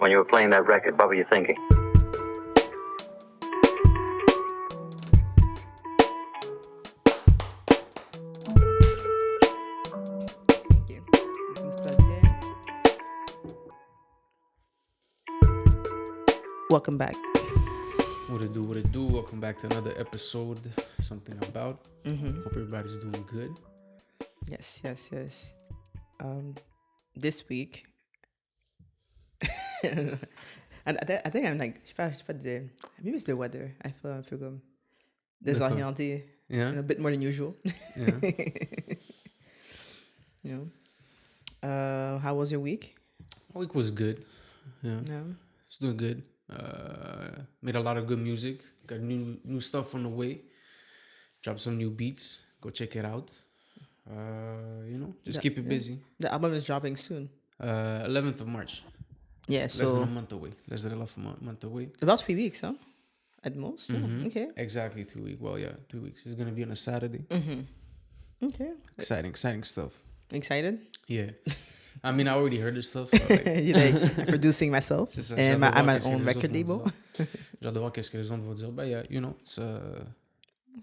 when you were playing that record? What were you thinking? Thank you. Everything's plugged in. Welcome back. What it do, what it do. Welcome back to another episode, Something About. Hope everybody's doing good. Yes. This week, and I think I'm like, maybe it's the weather. I feel comme désorienté, Yeah? a bit more than usual. Yeah. You know, how was your week? My week was good. Yeah. No. It's doing good. Made a lot of good music. Got new stuff on the way. Dropped some new beats. Go check it out. Just keep it busy. The album is dropping soon. 11th of March. Yeah, Less than so a month away. Less than a month away. about 3 weeks, huh? At most. Yeah, okay. Exactly 3 weeks. Well, yeah, 3 weeks. It's gonna be on a Saturday. Okay. Exciting stuff. Excited? Yeah. I mean, I already heard this stuff. So like, You like producing myself C'est ça, and j'adore I'm my qu'est-ce que own les autres record vont label. dire. J'ai hâte de voir qu'est-ce que les autres vont dire. But yeah, it's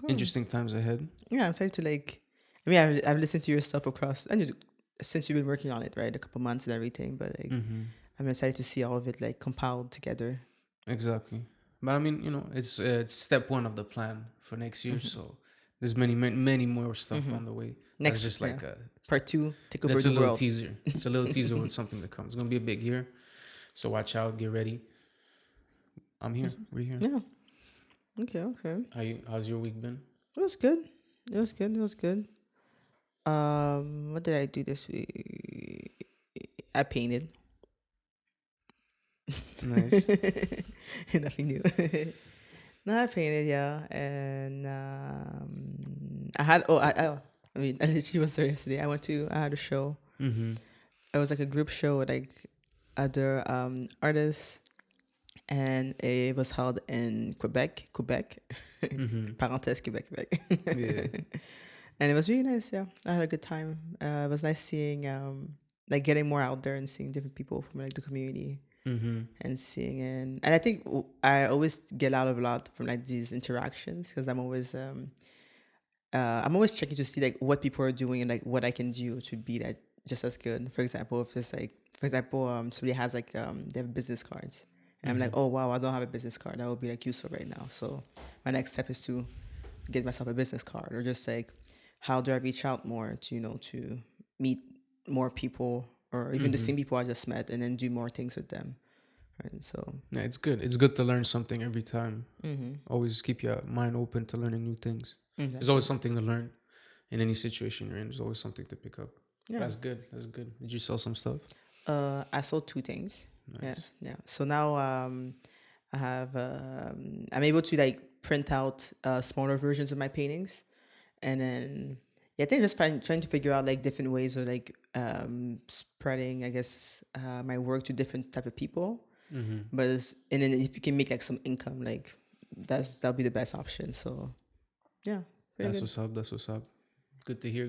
interesting times ahead. Yeah, I'm excited to I've listened to your stuff across and since you've been working on it, right? A couple months and everything, but like I'm excited to see all of it like compiled together. Exactly. But I mean, it's step one of the plan for next year. So there's many more stuff on the way. Next, That's just like part 2, take over that's a the little world. teaser. It's a little teaser with something to come. It's gonna be a big year. So watch out, get ready. I'm here. We're here. Yeah. Okay. How's your week been? It was good. What did I do this week? I painted. Nice. Nothing new. No, I painted, yeah. And I literally was there yesterday. I had a show. It was like a group show with like other artists, and it was held in Quebec. Parenthèse, Quebec. Yeah. And it was really nice, yeah. I had a good time. It was nice seeing, like getting more out there and seeing different people from like the community. And seeing and I think I always get out of a lot from like these interactions because I'm always checking to see like what people are doing and like what I can do to be that just as good. For example, if there's like somebody has like they have business cards and I'm like, oh wow, I don't have a business card, that would be like useful right now. So my next step is to get myself a business card, or just like how do I reach out more to to meet more people, or even the same people I just met, and then do more things with them. Right. So yeah, it's good. It's good to learn something every time. Always keep your mind open to learning new things. There's always something to learn in any situation you're in. There's always something to pick up. Yeah. That's good. Did you sell some stuff? I sold 2 things. Nice. Yeah. So now I have I'm able to like print out smaller versions of my paintings, and then I think just trying to figure out like different ways of like spreading, I guess, my work to different type of people. But and then if you can make like some income, like that'll be the best option. So yeah, that's what's up. Good to hear.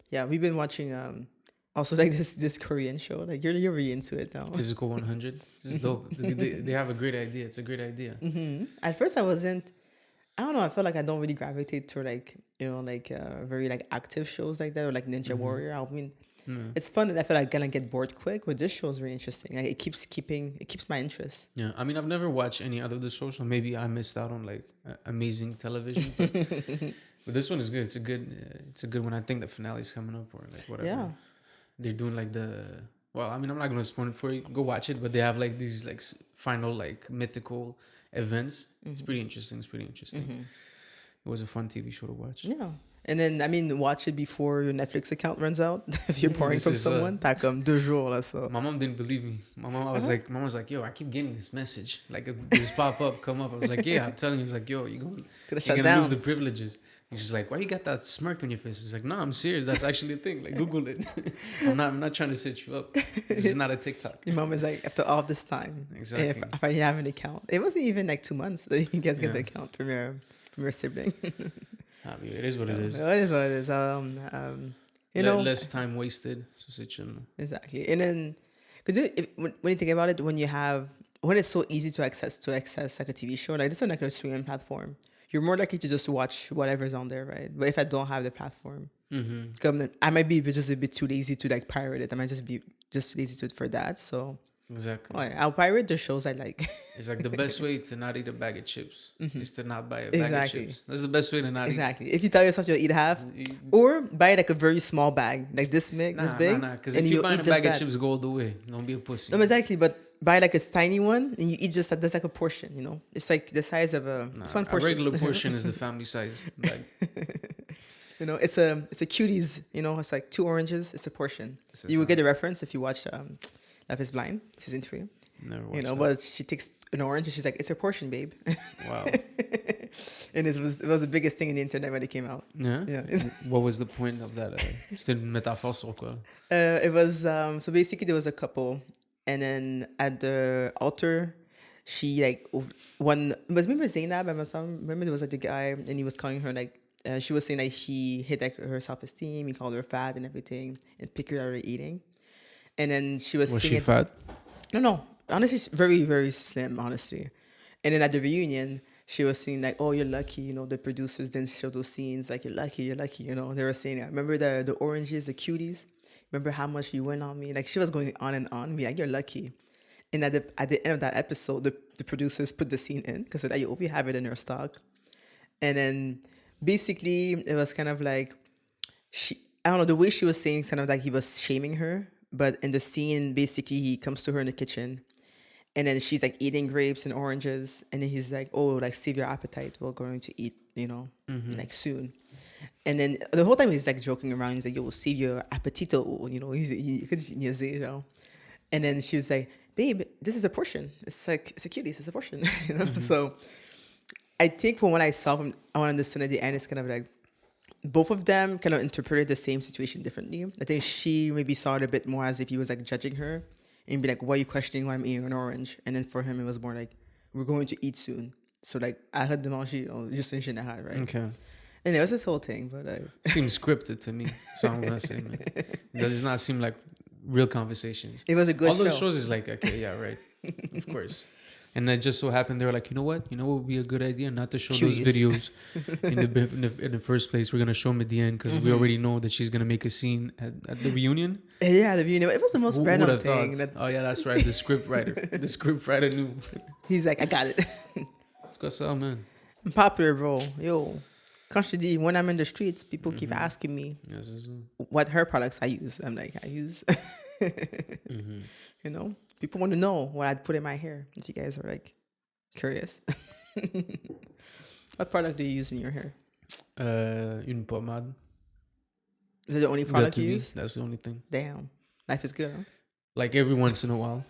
Yeah, we've been watching also like this Korean show. Like you're really into it now. Physical 100. This is dope. They have a great idea. It's a great idea. At first I don't know, I feel like I don't really gravitate to like very like active shows like that, or like Ninja Warrior. I mean, it's fun, and I feel like I'm gonna get bored quick, but this show is really interesting. Like it keeps my interest. Yeah, I mean, I've never watched any other of the shows, so maybe I missed out on like amazing television. But this one is good. It's a good one. I think the finale's coming up, or like whatever. Yeah. They're doing like I'm not gonna spoil it for you. Go watch it, but they have like these like final like mythical events. It's pretty interesting. It was a fun TV show to watch. Yeah. And then, I mean, watch it before your Netflix account runs out. If you're borrowing from someone, t'as comme 2 jours là, so. My mom didn't believe me. Mom was like, yo, I keep getting this message, like this come up. I was like, yeah, I'm telling you. It's like, yo, you're gonna lose the privileges. And she's like, why you got that smirk on your face? It's like, no, I'm serious. That's actually a thing. Like, Google it. I'm not trying to set you up. This is not a TikTok. Your mom is like, after all this time, exactly. If I have an account, it wasn't even like 2 months that you guys get the account from your sibling. I mean, it is what it is. It is what it is. You know, less time wasted. So c'est chill. exactly. And then, because when you think about it, when it's so easy to access like a TV show, like this is like a streaming platform, you're more likely to just watch whatever's on there, right? But if I don't have the platform, I might be just a bit too lazy to like pirate it. I might just be just lazy for that. So Exactly. I'll pirate the shows I like. It's like the best way to not eat a bag of chips is to not buy a bag Exactly. of chips. That's the best way to not Exactly. If you tell yourself you'll eat half, or buy like a very small bag, like this big, Nah, this big, because and if you you're buying eat a bag just of that. chips, go all the way. Don't be a pussy. No, exactly. But buy like a tiny one, and you eat just that. That's like a portion. You know, it's like the size of it's one A portion. regular portion is the family size bag. You know, it's a cuties. You know, it's like 2 oranges. It's a portion. You will get the reference if you watch Love Is Blind season 3. Never watched You know, that. but she takes an orange and she's like, "It's a portion, babe." Wow. And it was the biggest thing in the internet when it came out. Yeah? Yeah. What was the point of that? C'était une métaphore sur quoi? It was so basically there was a couple, and then at the altar, she like one was remember Zainab and my son. Remember there was like the guy, and he was calling her like she was saying like he hit like her self-esteem. He called her fat and everything, and picked her out of eating. And then she was Was she singing. fat? No. Honestly, she's very, very slim, honestly. And then at the reunion, she was saying like, "Oh, you're lucky, you know, the producers didn't show those scenes. Like, you're lucky, you know." They were saying that. Remember the oranges, the cuties? Remember how much you went on me? Like, she was going on and on. Be like, "You're lucky." And at the end of that episode, the producers put the scene in because they hope you have it in your stock. And then basically, it was kind of like I don't know, the way she was saying, kind of like he was shaming her. But in the scene, basically, he comes to her in the kitchen. And then she's like eating grapes and oranges. And then he's like, "Oh, like save your appetite. We're going to eat, you know, like soon." And then the whole time he's like joking around. He's like, "Yo, save your appetito." You know, you know. And then she was like, "Babe, this is a portion. It's like, it's a cutie. It's a portion." You know? So I think from what I saw, I want to understand at the end, it's kind of like both of them kind of interpreted the same situation differently. I think she maybe saw it a bit more as if he was like judging her and be like, "Why are you questioning why I'm eating an orange?" And then for him, it was more like, "We're going to eat soon." So like, arrête de manger, juste in général, right? Okay. And it was this whole thing, but Seems scripted to me. So I'm gonna say, man. It does not seem like real conversations. it was a good All show. those shows is like, okay, yeah, right. Of course. And then just so happened they were like, you know what would be a good idea? Not to show those videos in the first place. We're gonna show them at the end because we already know that she's gonna make a scene at the reunion. Yeah, the reunion. It was the most Who would random have thing. thought? Oh yeah, that's right. The script writer. The script writer knew. He's like, "I got it." It's got some, man. I'm popular, bro. Yo, quand je te dis, when I'm in the streets, people keep asking me Yes, yes, yes. what hair products I use. I'm like, I use, you know, people want to know what I'd put in my hair. If you guys are like curious, what product do you use in your hair? Une pommade. Is it the only product you use? That's the only thing. Damn, life is good, huh? Like every once in a while,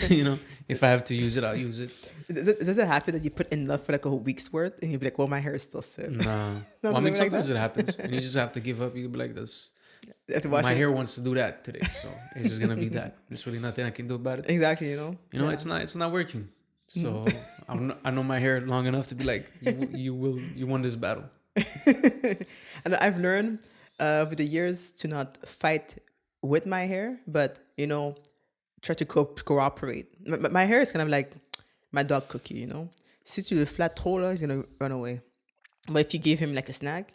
you know, if I have to use it, I'll use it. Does it happen that you put enough for like a whole week's worth and you'll be like, "Well, my hair is still stiff." Nah. Well, I mean, sometimes it happens, and you just have to give up. You be like, "That's my hair wants to do that today, so it's just gonna be that. There's really nothing I can do about it." Exactly, you know. You know, it's not working. So I know my hair long enough to be like, you won this battle. And I've learned over the years to not fight with my hair, but you know, try to cooperate. My hair is kind of like my dog Cookie, you know. Si tu le flattes trop là, he's gonna run away. But if you give him like a snack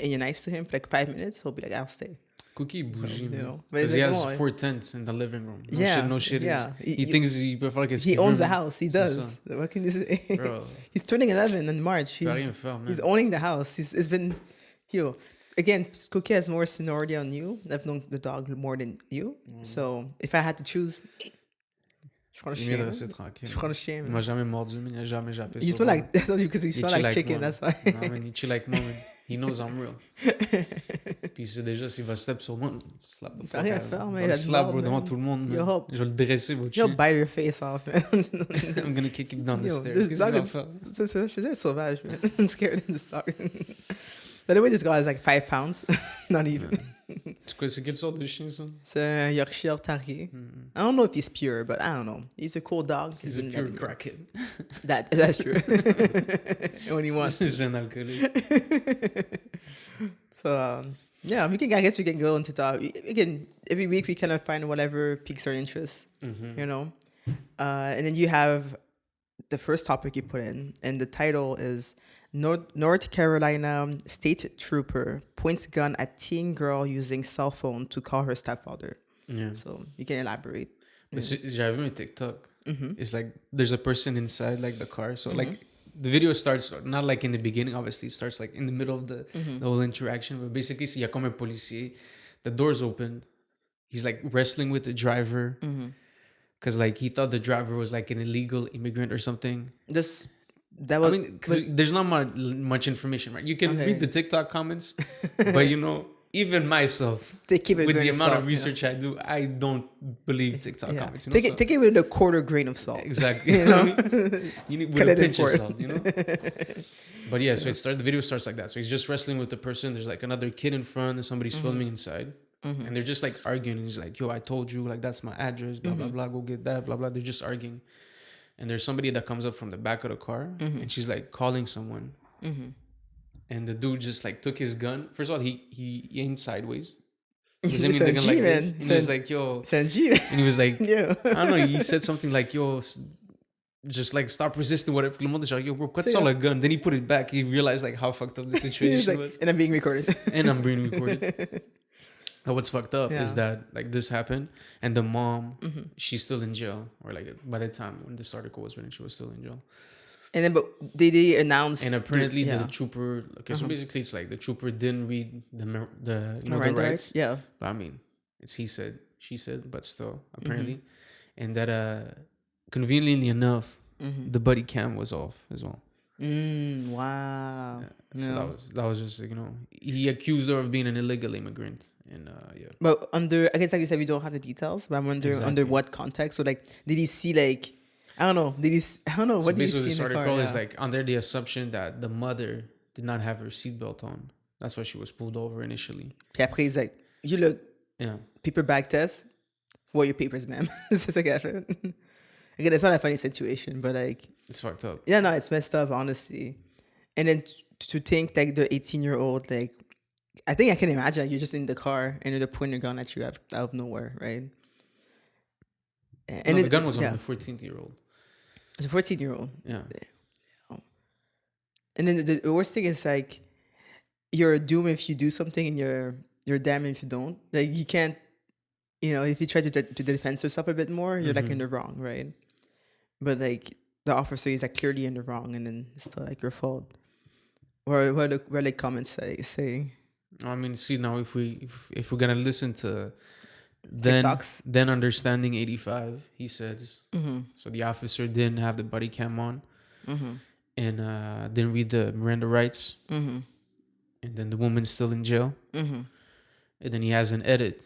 and you're nice to him for like 5 minutes, he'll be like, "I'll stay." Cookie bougie, You know, because he has 4 tents in the living room. No shit. Yeah, He thinks he prefer que he owns the house. He C'est does. ça. What can you say? Bro. He's turning 11 in March. He's owning the house. It's been, again, Cookie has more seniority on you. I've known the dog more than you. So if I had to choose, je prends le Il est mieux de chien. rester tranquille. Je prends le chien. Il m'a jamais mordu, mais il a jamais jappé. You smell like because you smell like chicken. Moi. That's why. Non, man, he chill like moi, man. He knows I'm real. Puis c'est déjà s'il va step sur moi, slap the fuck rien à out. faire, man. Il Il a slap du bro mal, devant man. tout le monde. Yo, Man. hope. Je vais le dresser, votre He'll chien. bite your face off, man. I'm gonna kick him down the Yo, stairs. this Qu'est-ce dog qu'il va is- faire? C'est sauvage, man. I'm scared of this dog. By the way, this guy is like 5 pounds. Not even. C'est quelle sorte de chien, ça? It's a Yorkshire Terrier. I don't know if he's pure, but I don't know. He's a cool dog. He's a been pure letting- crackhead. That's true. When he wants. C'est un alcoolique. So Yeah, I guess we can go into talk. We can every week we kind of find whatever piques our interest, you know. And then you have the first topic you put in, and the title is North Carolina State Trooper points gun at teen girl using cell phone to call her stepfather. Yeah. So you can elaborate. It's driving with TikTok. It's like there's a person inside like the car. So like the video starts not like in the beginning. Obviously, it starts like in the middle of the whole interaction. But basically, so come a policier. The door's open. He's like wrestling with the driver because like he thought the driver was like an illegal immigrant or something. That was. I mean, because there's not much information, right? You can read the TikTok comments, but you know, even myself, with the amount of research I do, I don't believe TikTok comments. You know, take it with a quarter grain of salt. Exactly. You know? You need with a pinch of salt, you know? But yeah, so the video starts like that. So he's just wrestling with the person. There's like another kid in front and somebody's filming inside. And they're just like arguing. And he's like, yo, I told you, like, that's my address, blah, blah, blah, go get that, blah, blah. They're just arguing. And there's somebody that comes up from the back of the car and she's like calling someone. And the dude just like took his gun. First of all, he aimed sideways. He was aiming the gun like this. And he was like, yo. And he was like, I don't know. He said something like, yo, just like stop resisting, whatever. Le monde is like, yo, bro, what's all a gun? Then he put it back. He realized like how fucked up the situation was. And I'm being recorded. But what's fucked up is that like this happened and the mom, she's still in jail. Or like by the time when this article was written, she was still in jail. And then, but they announced, and apparently the trooper. Okay, so basically, it's like the trooper didn't read the the rights. Yeah, but I mean, it's he said, she said, but still, apparently, and that conveniently enough, the buddy cam was off as well. Wow. So that was just he accused her of being an illegal immigrant, and But I guess like you said, we don't have the details, but I'm wondering under what context. So like, did he see like? I don't know. What did you see this in the car? article is like under the assumption that the mother did not have her seatbelt on. That's why she was pulled over initially. Puis après, he's like, you look, paper bag test. What are your papers, ma'am? C'est ça qu'elle fait. Again, it's not a funny situation, but like, it's fucked up. Yeah, no, it's messed up, honestly. And then to think like the 18-year-old, like, I think I can imagine like, you're just in the car and they're pointing a gun at you out of nowhere, right? And the gun was on the 14-year-old. It's a 14-year-old. Yeah. And then the worst thing is like you're doomed if you do something and you're damned if you don't. Like you can't, if you try to defend yourself a bit more, you're like in the wrong, right? But like the officer is like clearly in the wrong, and then it's still like your fault. Or what the comments say? I mean, see now if we're gonna listen to then understanding 85, he says. So the officer didn't have the buddy cam on, and didn't read the Miranda rights, and then the woman's still in jail, and then he has an edit,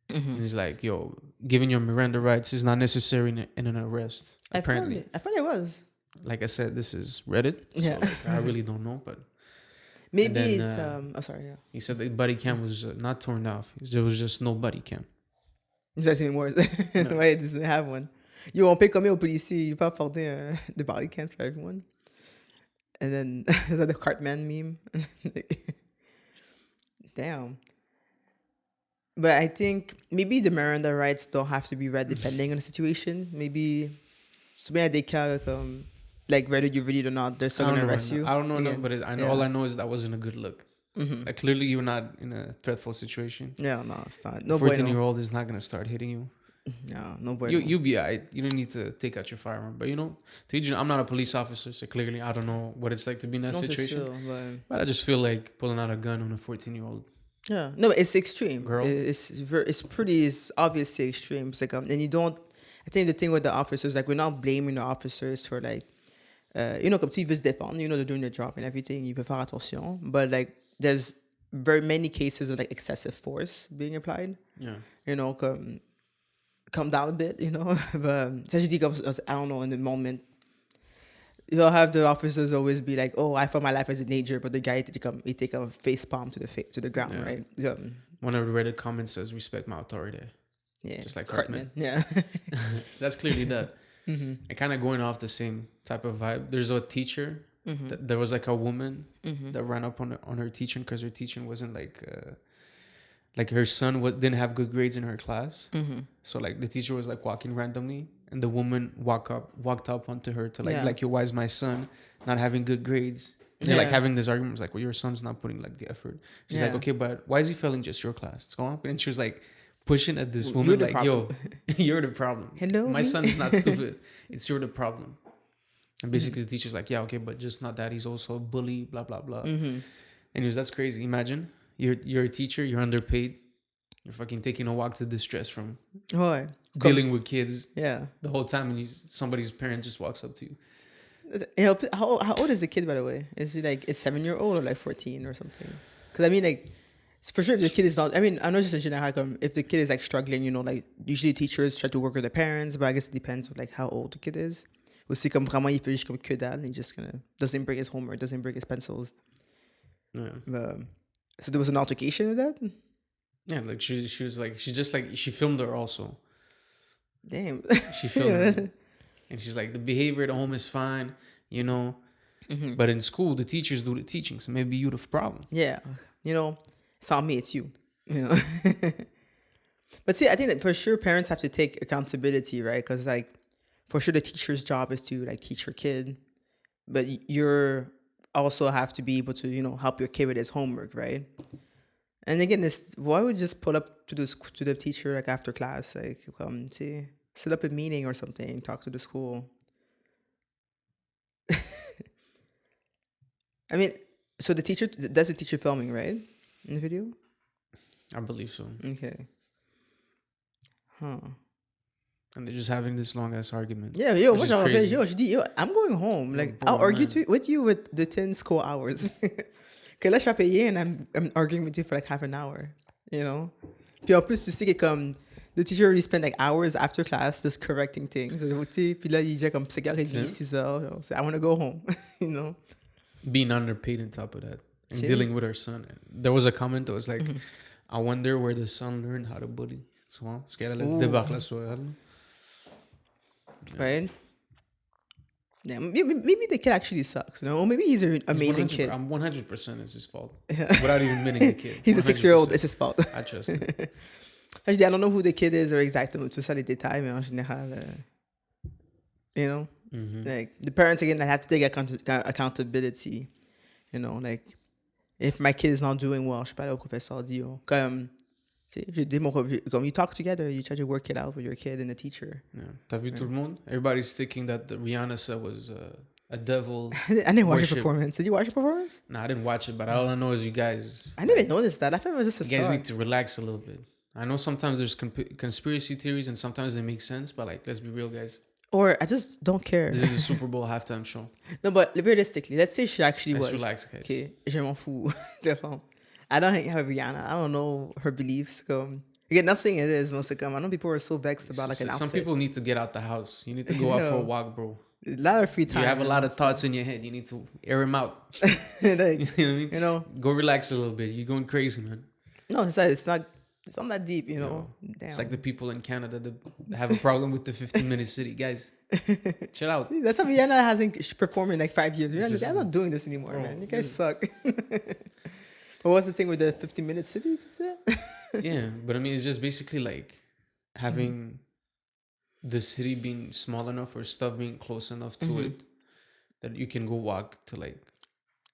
and he's like, "Yo, giving your Miranda rights is not necessary in an arrest." Apparently, I thought it was. Like I said, this is Reddit, so like, I really don't know, but. Maybe it's sorry. Yeah. He said the buddy cam was not turned off. There was just no buddy cam. That's even worse. Why it doesn't have one? Yo, on peut comme au policier, il peut apporter the body cam for everyone. And then is that the Cartman meme? Damn. But I think maybe the Miranda rights don't have to be read depending on the situation. Maybe something they care like whether you read it or not, they're still gonna arrest you. I don't know enough, but all I know is that wasn't a good look. Like clearly you're not in a threatful situation. Yeah, no, it's not. No, 14-year-old is not gonna start hitting you. No bueno. You'll be alright. You don't need to take out your firearm. But I'm not a police officer, so clearly I don't know what it's like to be in that situation. Sure, but I just feel like pulling out a gun on a 14-year-old. Yeah, no, but it's extreme. Girl, it's obviously extreme. It's like and you don't. I think the thing with the officers, like we're not blaming the officers for like, comme s'ils veulent se défendre, they're doing their job and everything. Ils veulent faire attention, but like. There's very many cases of like excessive force being applied. Yeah. Come down a bit, But ça, je dis comme, I don't know, in the moment, you'll have the officers always be like, "Oh, I fought my life as a teenager," but the guy he take a face palm to the ground, right? One of the Reddit comments says, "Respect my authority." Yeah, just like Cartman. Yeah, that's clearly that. And kind of going off the same type of vibe. There's a teacher. There was like a woman that ran up on her teaching because her teaching wasn't like like her son didn't have good grades in her class. So like the teacher was like walking randomly, and the woman walked up onto her to like yo, why is my son not having good grades? And they're like having this argument. It's like, well, your son's not putting like the effort. She's like, okay, but why is he failing just your class? It's going up. And she was like pushing at this woman like, yo, you're the problem. Hello, my son is not stupid. It's you're the problem. And basically the teacher's like, yeah, okay, but just not that. He's also a bully, blah, blah, blah. Anyways, that's crazy. Imagine you're a teacher, you're underpaid. You're fucking taking a walk to distress from dealing with kids the whole time, and somebody's parent just walks up to you. How old is the kid, by the way? Is he like a 7-year-old or like 14 or something? Because I mean, like, for sure, if the kid is not, I mean, I know just in general, if the kid is like struggling, you know, like usually teachers try to work with the parents, but I guess it depends on like how old the kid is. Aussi, comme vraiment, il fait juste comme que dalle, he just kind of doesn't bring his homework, doesn't bring his pencils. So there was an altercation in that? Yeah, like she was like, she filmed her also. Damn. She filmed her. And she's like, the behavior at home is fine, you know. But in school, the teachers do the teaching, so maybe you the problem. Yeah. You know, it's not me, it's you. You know. But see, I think that for sure parents have to take accountability, right? Because like, for sure the teacher's job is to like teach your kid. But you're also have to be able to, you know, help your kid with his homework, right? And again, why would you just pull up to the teacher like after class, like set up a meeting or something, talk to the school. I mean, so that's the teacher filming, right? In the video? I believe so. Okay. Huh. And they're just having this long ass argument. Yeah, I'm going home. Like, I'll argue with you with the 10 school hours. Que là, je suis payé and I'm arguing with you for like half an hour, you know? Puis en plus, tu sais que comme the teacher already spent like hours after class just correcting things. Puis là, il dit comme 5h30, 6h. So I want to go home, you know? Being underpaid on top of that. And dealing with her son. There was a comment that was like, I wonder where the son learned how to bully. So, parce qu'elle débarque là sur elle. Right? Yeah, maybe the kid actually sucks, you know? Or maybe he's an amazing kid. 100% it's his fault. Without even meaning the kid. He's 100%. A 6-year-old, it's his fault. I trust him. I don't know who the kid is or exactement tout ça les détails, mais en général, you know? Like, the parents, again, they have to take accountability, you know? Like, if my kid is not doing well, je suis pas là au professeur dit, comme you talk together, you try to work it out with your kid and the teacher. Yeah. T'as vu tout le monde? Everybody's thinking that the Rihanna set was a devil. I didn't watch the performance. Did you watch the performance? No, I didn't watch it, but all I know is you guys. I didn't even notice that. I thought it was just a You guys need to relax a little bit. I know sometimes there's conspiracy theories and sometimes they make sense, but like, let's be real, guys. Or I just don't care. This is the Super Bowl halftime show. No, but realistically, let's say she actually was. Let's relax, guys. Okay, je m'en fous. I don't hang out with Rihanna. I don't know her beliefs. Again, not saying it is, most of them. I know people are so vexed about like an outfit. Some people need to get out the house. You need to go out for a walk, bro. A lot of free time. You have a lot of thoughts in your head. You need to air them out. Like, you know what I mean? You know, go relax a little bit. You're going crazy, man. No, it's not that deep, you know. Damn. It's like the people in Canada that have a problem with the 15-minute city. Guys, chill out. That's how Rihanna hasn't performed in like 5 years. I'm not doing this anymore, man. You guys suck. What was the thing with the 15-minute city? Yeah, but I mean, it's just basically like having the city being small enough or stuff being close enough to it that you can go walk to like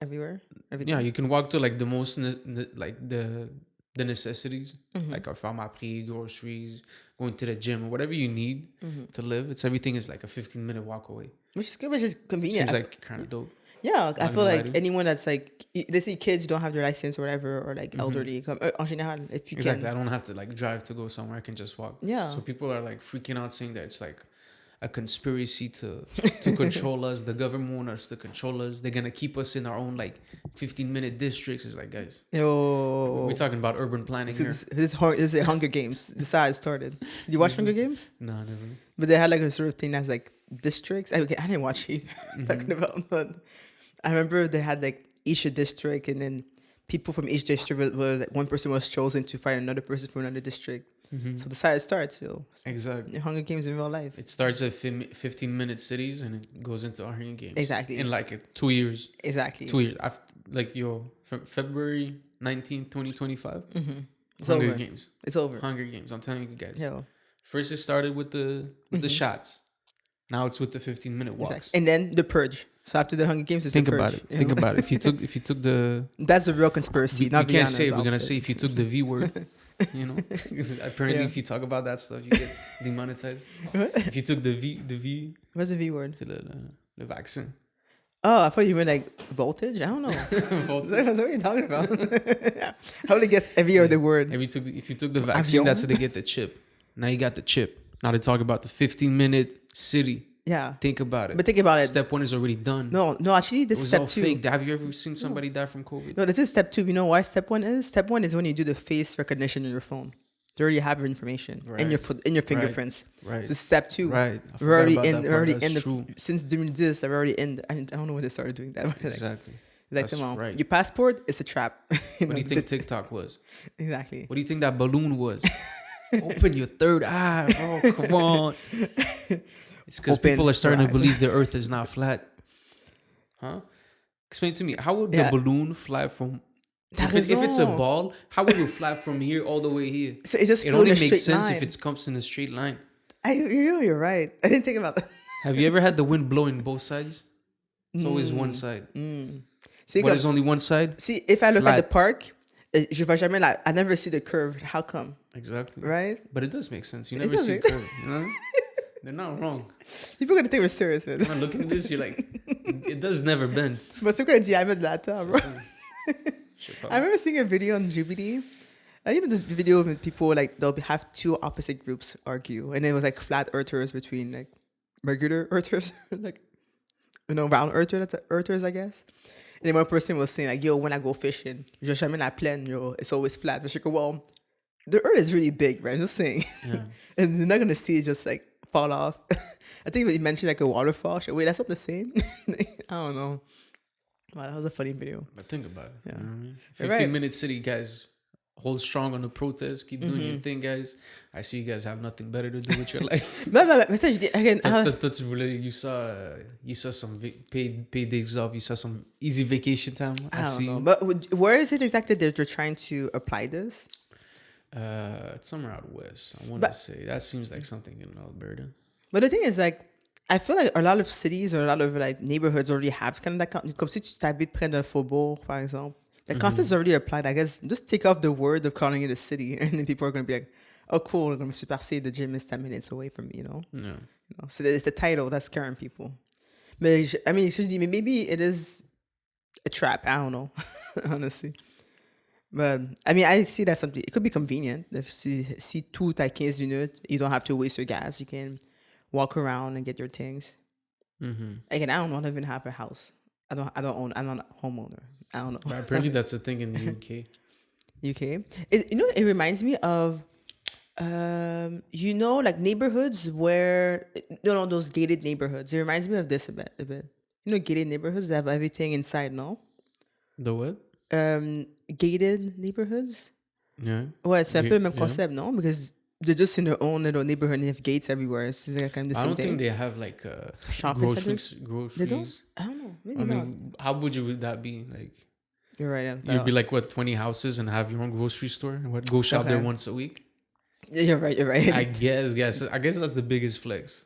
everywhere. Yeah, you can walk to like the most like the necessities, like our pharmacie, groceries, going to the gym, or whatever you need to live. Everything is like a 15-minute walk away. Which is good, which is convenient. Seems like kind of dope. Yeah, I feel like anyone that's like, let's say kids don't have their license or whatever, or like elderly, en général, if you exactly. I don't have to like drive to go somewhere. I can just walk. Yeah. So people are like freaking out saying that it's like a conspiracy to control us. The government wants us to control us. They're going to keep us in our own like 15-minute districts. It's like, guys, we're talking about urban planning here. This is Hunger Games. This is how it started. Did you watch Hunger Games? No, never. But they had like a sort of thing that's like districts. I didn't watch it. Talking about, but I remember they had like each district, and then people from each district was like, one person was chosen to fight another person from another district. So that's how it starts. Exactly. Hunger Games in real life. It starts at 15-minute cities and it goes into Hunger Games. Exactly. In like 2 years. Exactly. 2 years. After, like from February 19th, 2025. Hunger Games. It's over. Hunger Games. I'm telling you guys. Yo. First, it started with the shots. Now it's with the 15-minute walks. Exactly. And then the purge. So after the Hunger Games, it's the purge. Think about it. If you took the that's the real conspiracy. we can't say it. We're gonna say if you took the V word. You know, apparently if you talk about that stuff, you get demonetized. If you took the V. What's the V word? To the vaccine. Oh, I thought you meant like voltage. I don't know. Voltage. What are you talking about? How would it get every other word? If you took the vaccine, that's how they get the chip. Now you got the chip. Now they talk about the 15-minute city. Yeah. Think about it. But think about it. Step 1 is already done. No. Actually, this is step 2. Fake. Have you ever seen somebody die from COVID? No, this is step 2. You know why step 1 is? Step 1 is when you do the face recognition on your phone. They already have your information in your fingerprints. Right. So step 2. Right. We're already in. Since 2010, we're already in. I don't know when they started doing that. Exactly. That's right. Your passport is a trap. What do you think TikTok was? Exactly. What do you think that balloon was? Open your third eye. Oh, come on. It's because people are starting to believe the Earth is not flat. Huh? Explain to me. How would the balloon fly from... If it's a ball, how would it fly from here all the way here? So it only makes sense if it comes in a straight line. You're right. I didn't think about that. Have you ever had the wind blowing both sides? It's always one side. See, there's only one side? See, if I look at the park, I never see the curve. How come? Exactly. Right? But it does make sense. You never see a curve. You know? They're not wrong. People are going to think we're serious, man. When looking at this, you're like, it does never bend. But still going to diamond that time, bro. I remember seeing a video on Jubilee. This video with people, like, they'll have two opposite groups argue. And it was, like, flat earthers between, like, regular earthers. Like, round earthers, I guess. And then one person was saying, like, yo, when I go fishing, je jamais la plaine, yo, it's always flat. But she go, well, the earth is really big, right? I'm just saying. Yeah. And they're not going to see it just, like, fall off. I think he mentioned, like, a waterfall. Wait, that's not the same? I don't know. Wow, that was a funny video. But think about it. Yeah. You know what I mean? 15-minute city, guys. Hold strong on the protest. Keep doing your thing, guys. I see you guys have nothing better to do with your life. You saw some paid days off. You saw some easy vacation time. I don't know. But where is it exactly that they're trying to apply this? It's somewhere out west. I want to say that seems like something in Alberta. But the thing is, like, I feel like a lot of cities or a lot of like neighborhoods already have kind of that. Comme si tu t'habites près d'un faubourg, par exemple. The concept is already applied. I guess just take off the word of calling it a city, and then people are going to be like, "Oh, cool! I'm super passé. The gym is 10 minutes away from me." You know. Yeah. So it's the title that's scaring people. But I mean, maybe it is a trap. I don't know, honestly. But I mean, I see that something. It could be convenient if si tout à 15 minutes, you don't have to waste your gas. You can walk around and get your things. Again, I don't even have a house. I don't own. I'm not a homeowner. I don't know. But apparently, that's a thing in the UK. UK. It reminds me of, like neighborhoods where, those gated neighborhoods. It reminds me of this a bit. Gated neighborhoods, they have everything inside, no? The what? Gated neighborhoods. Yeah. Ouais, c'est un peu le même concept, no? Because they're just in their own little neighborhood and they have gates everywhere. It's like kind of the same thing. I don't think they have like groceries. They don't? I don't know. Maybe not. How would that be? Like, you're right. You'd be like, what, 20 houses and have your own grocery store? And what, go shop there once a week? You're right. I guess that's the biggest flex.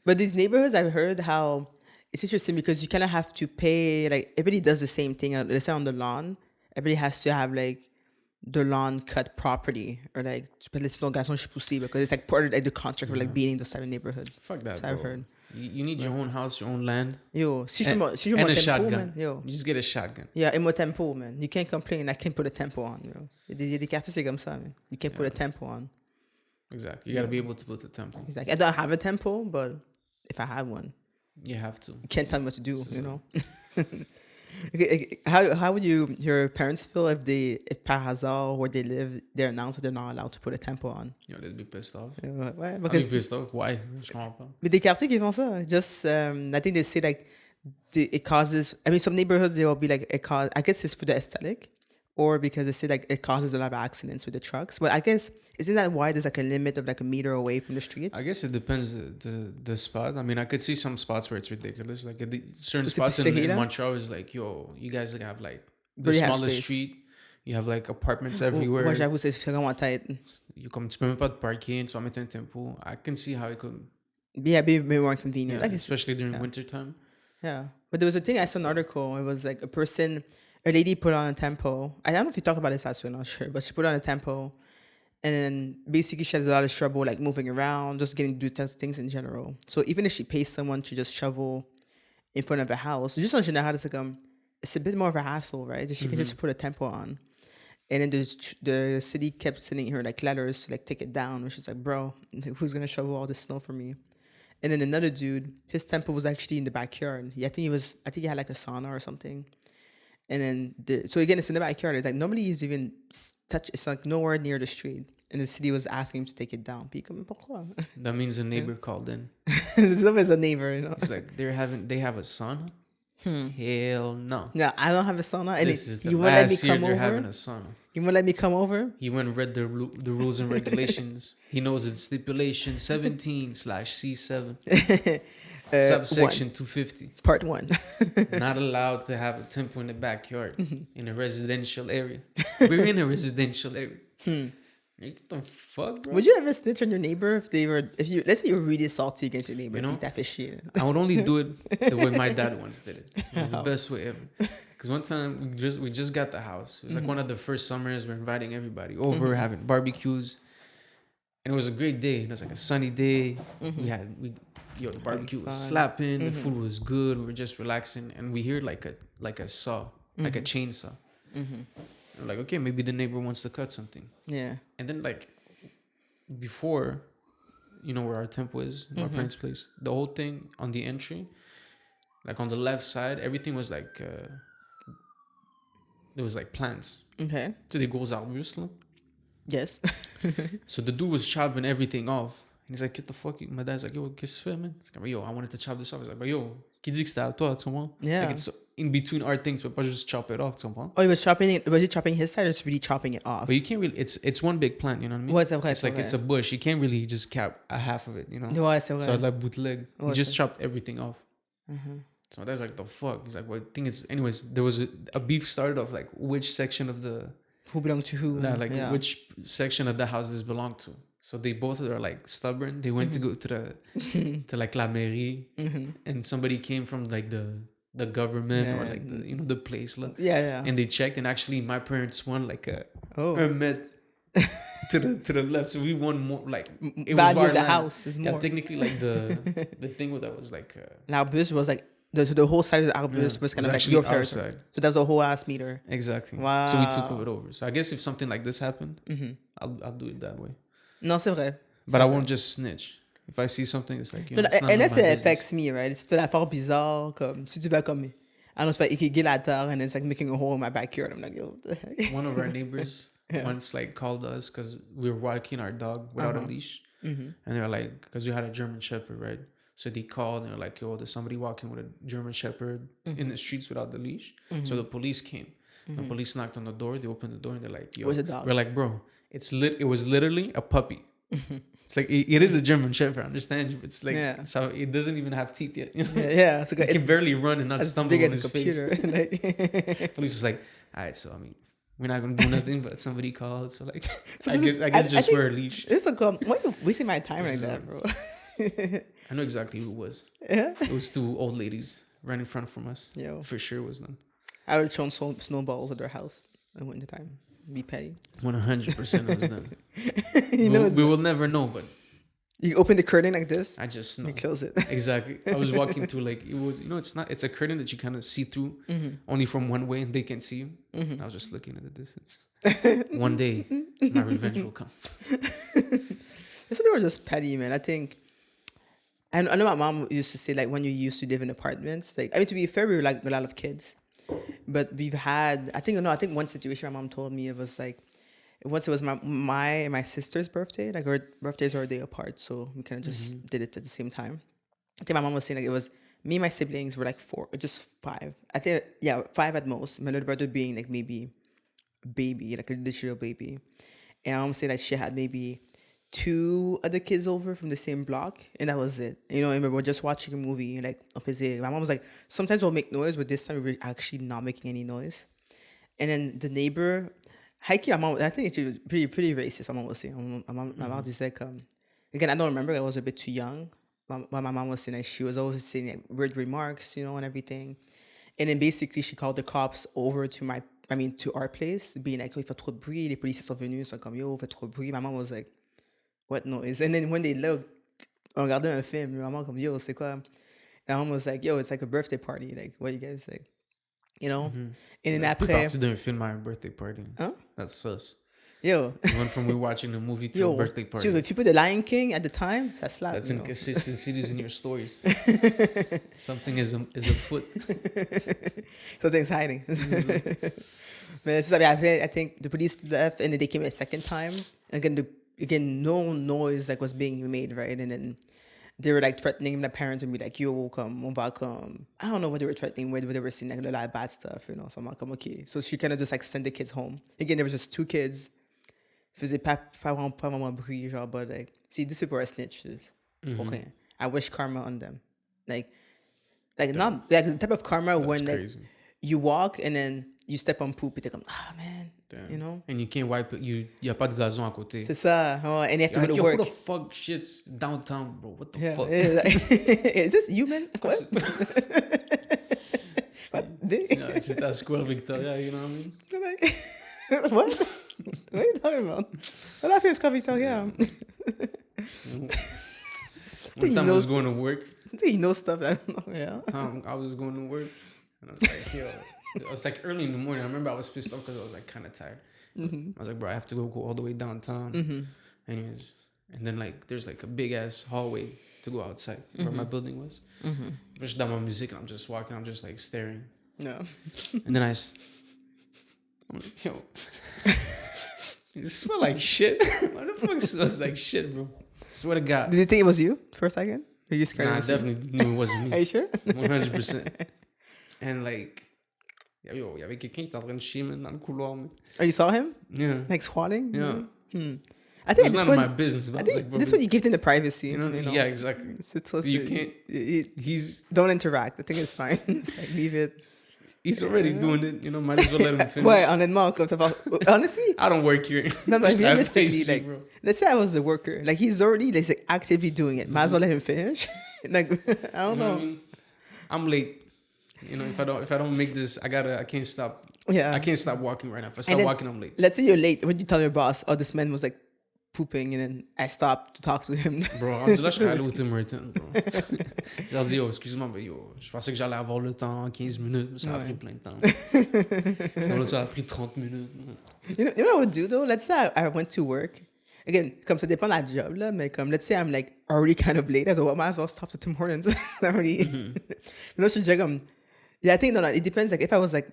But these neighborhoods, I've heard how it's interesting because you kind of have to pay, like, everybody does the same thing. Let's say on the lawn, everybody has to have, like, the lawn cut property, or like because it's like part of like the contract for like being in those type of neighborhoods. Fuck that, so bro. I've heard. You need your own house, your own land. Yo, and a shotgun. Man, yo. You just get a shotgun. Yeah, et mon tempo, man. You can't complain. I can't put a tempo on. Yo. Il y a des quartiers c'est comme ça, man. You can't put a tempo on. Exactly. You gotta be able to put the tempo. Exactly. I don't have a tempo, but if I have one, you have to. You can't tell me what to do. You know. Okay, how would your parents feel if par hasard where they live they announce that they're not allowed to put a tempo on? They'd be pissed off. Ouais, I'd be pissed off. Why? Je comprends pas. Mais des quartiers qui font ça, just I think they say like it causes. I mean, some neighborhoods they will be like it cause. I guess it's for the aesthetic, or because they say like it causes a lot of accidents with the trucks. But I guess isn't that why there's like a limit of like a meter away from the street? I guess it depends the spot. I mean, I could see some spots where it's ridiculous. Like certain spots in Montreal is like, yo, you guys like have like the smallest street. You have like apartments everywhere. Moi, j'avoue, c'est vraiment tight. Comme tu peux même pas te parker, tu vas mettre un tempo. I can see how it could. Yeah, be more convenient. Yeah, especially during winter time. Yeah. But there was a thing, I saw an article. It was like a lady put on a tempo. I don't know if you talked about this last week, I'm not sure. But she put on a tempo. And then basically she has a lot of trouble like moving around, just getting to do things in general. So even if she pays someone to just shovel in front of a house, just on general, it's a bit more of a hassle, right? So she can just put a tempo on. And then the city kept sending her like letters to like take it down. And she's like, bro, who's going to shovel all this snow for me? And then another dude, his tempo was actually in the backyard. I think he had like a sauna or something. And then, so again, it's in the backyard. It's like nobody is even it's like nowhere near the street. And the city was asking him to take it down. That means a neighbor called in. It's always a neighbor, you know. It's like they have a sauna. Hell no. No, I don't have a sauna. And this is the last year they're having a sauna. You won't let me come over? He went and read the rules and regulations. He knows it's stipulation 17/C7. Subsection 250. Part 1. Not allowed to have a temple in the backyard in a residential area. We're in a residential area. What the fuck, bro? Would you ever snitch on your neighbor let's say you were really salty against your neighbor? You know, that fish shit. I would only do it the way my dad once did it. It was the best way ever. Because one time we just got the house. It was like one of the first summers. We're inviting everybody over, having barbecues, and it was a great day. It was like a sunny day. The barbecue was slapping. The food was good. We were just relaxing, and we hear like a saw, like a chainsaw. I'm like, okay, maybe the neighbor wants to cut something. Yeah. And then like before, you know where our temple is, our parents' place. The whole thing on the entry, like on the left side, everything was like there was like plants. Okay. So des gros arbustes là. Yes. So the dude was chopping everything off. And he's like, what the fuck? My dad's like, yo, qu'est-ce que tu fais, man? He's like, yo, I wanted to chop this off. He's like, yo, qui dit que c'était à toi, tu comprends? Yeah. Like it's in between our things, but pas just chop it off, tu comprends? Oh, he was chopping it. Was he chopping his side or just really chopping it off? But you can't really, it's one big plant, you know what I mean? It's like, it's a bush. You can't really just cap a half of it, you know? So it's like bootleg. He just chopped everything off. So that's like, the fuck? He's like, well, the thing is, anyways, there was a beef started off like which section of the... Who belonged to who? Which section of the house this belonged to. So they both are like stubborn. They went to go to like la mairie, and somebody came from like the government or like the place. Yeah. And they checked, and actually my parents won like a met to the left. So we won more. Like it was value of the house is more. Yeah, technically like the thing with that was like l'arbus was like the whole side of the arbus was kind of like your territory. So that's a whole ass meter. Exactly. Wow. So we took it over. So I guess if something like this happened, I'll do it that way. Non, c'est vrai. But I won't just snitch. If I see something, it's like, it's not unless it business. affects me, right? C'est une affaire bizarre, comme si tu vas comme, I don't know, if I get la terre and it's like making a hole in my backyard. I'm like, yo, what the heck? One of our neighbors once like called us because we were walking our dog without a leash. And they're like, because we had a German Shepherd, right? So they called and they're like, yo, there's somebody walking with a German Shepherd in the streets without the leash. So the police came. The police knocked on the door. They opened the door and they're like, yo. Where's the dog? We're like, bro, it was literally a puppy. It's like it is a German Shepherd, I understand you. It's like so it doesn't even have teeth yet. You know? Yeah, it's It can barely run and not stumble on his face. Like, Police was like, all right, so I mean, we're not gonna do nothing, but somebody called, so like, I guess just wear a leash. It's a why are you wasting my time like that, bro? I know exactly who it was. Yeah, it was two old ladies right in front from us. Yo, for sure it was them. I would have thrown snowballs at their house in winter time. Be petty. 100% it was them. We will never know, but you open the curtain like this. I just know. You close it. Exactly. I was walking through like it was. It's a curtain that you kind of see through only from one way, and they can see you. I was just looking at the distance. One day, my revenge will come. They were just petty, man. I think. And I know my mom used to say like when you used to live in apartments, like I mean to be fair, we were like a lot of kids. But we've had, I think one situation my mom told me, it was like, once it was my sister's birthday, like our birthdays are a day apart, so we kind of just did it at the same time. I think my mom was saying like it was, me and my siblings were like 4, just 5. I think, 5 at most. My little brother being like maybe baby, like a literal baby. And I mom said that she had maybe 2 other kids over from the same block, and that was it. You know, I remember just watching a movie, like, my mom was like, sometimes we'll make noise, but this time we were actually not making any noise. And then the neighbor, Heike, I think it's pretty racist, my mom was saying. My mom just like, again, I don't remember, I was a bit too young. My mom was saying, like, she was always saying like, weird remarks, and everything. And then basically, she called the cops over to to our place, being like, oh, il fait trop de bruit, les policiers sont venus, sont comme, yo, il fait trop de bruit. My mom was like, what noise? And then when they looked, on regardait un film, my mom comme, yo, c'est quoi? And my mom was like, yo, it's like a birthday party, like, what you guys like? And then après... parti d'un film à un birthday party. Huh? That's sus. Yo. You went from we watching a movie to a birthday party. If you put The Lion King at the time, ça slap. That's inconsistencies in your stories. Something is afoot. Something's hiding. But I think the police left and then they came a second time. And again, no noise like was being made, right? And then they were like threatening the parents and be like, yo, come, on va come. I don't know what they were threatening, whether they were saying like a lot of bad stuff, So I'm like, okay. So she kind of just like sent the kids home. Again, there was just 2 kids. Faisait pas vraiment bruit, genre, but like, see, these people are snitches. Okay. I wish karma on them. Like not like the type of karma when like you walk and then you step on poop, you're like, man, Damn. And you can't wipe it. Y a pas de gazon à côté. C'est ça. And you have to go to work. Who the fuck shits downtown, bro? What the fuck? Is this human? What? C'est à Square Victoria, you know what I mean? What? What are you talking about? Well, I think it's called Victoria. One time I was going to work. I think you know stuff. I don't know. Yeah. I was going to work, and I was like, yo, it was like early in the morning. I remember I was pissed off because I was like kind of tired. I was like, bro, I have to go all the way downtown. Anyways, and then like there's like a big ass hallway to go outside where my building was. I'm just down my music and I'm just walking. I'm just like staring. No. And then I'm like, yo. You smell like shit. Why the fuck smells like shit, bro? Swear to God. Did you think it was you for a second? Are you scared? Nah, I definitely knew it wasn't me. Are you sure? 100%. And like, yo, y'avait quelqu'un qui était en train de chier, man, dans le couloir, man. Oh, you saw him? Yeah. Like squatting? Yeah. I think it's none of my business. But I think like, bro, this is what you give them the privacy. You know? Yeah, exactly. You can't. Don't interact. I think it's fine. It's like, leave it. He's already doing it, might as well let him finish. Ouais, honnêtement, comme ça. Honestly, I don't work here. No, realistically, like, let's say I was a worker. Like, he's already like actively doing it. Might as well let him finish. Like, I don't know. What I mean? I'm late. If I don't make this, I can't stop. Yeah. I can't stop walking right now. If I stop walking, I'm late. Let's say you're late. When you tell your boss, oh, this man was like pooping, and then I stopped to talk to him. Bro, on dit là, je serais allé au Tim Hortons, bro. Il a dit, yo, excuse-moi, mais yo, je pensais que j'allais avoir le temps en 15 minutes, mais ça a pris plein de temps. Ça a pris 30 minutes. You know what I would do, though? Let's say I went to work. Again, comme ça dépend de la job, là, mais comme, let's say I'm like already kind of late. I was like, well, I might as well stop to Tim Hortons. Already. Je suis déjà comme, yeah, I think, no, it depends. Like, if I was like,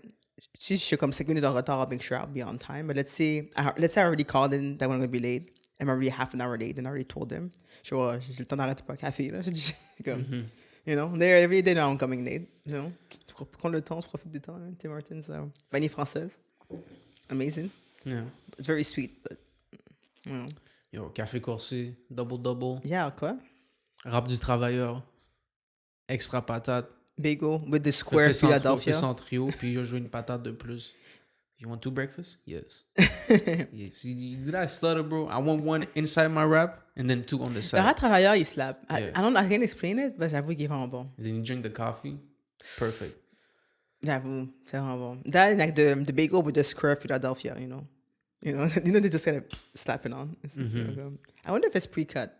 si je suis comme 5 minutes en retard, I'll make sure I'll be on time. But let's say I already called in that I'm going to be late. I'm already half an hour late, and I already told them. J'ai le temps d'arrêter pour un café, là. They're every day now I'm coming late. Tu prends le temps, on se profite du temps, hein, Tim Hortons. Vanille française. Amazing. Yeah. It's very sweet, but, Yo, café corsé, double. Yeah, quoi? Rap du travailleur, extra patate. Bagel with the square Philadelphia. Sans trio, puis je joue une patate de plus. You want 2 breakfasts? Yes. Yes. Did I stutter, bro? I want 1 inside my wrap and then 2 on the side. Le rat travailleur, il slap. Yeah. I can't explain it, but j'avoue qu'il est vraiment bon. And then you drink the coffee. Perfect. J'avoue, c'est vraiment bon. That like the bagel with the square Philadelphia, they just kind of slap it on. I wonder if it's pre-cut.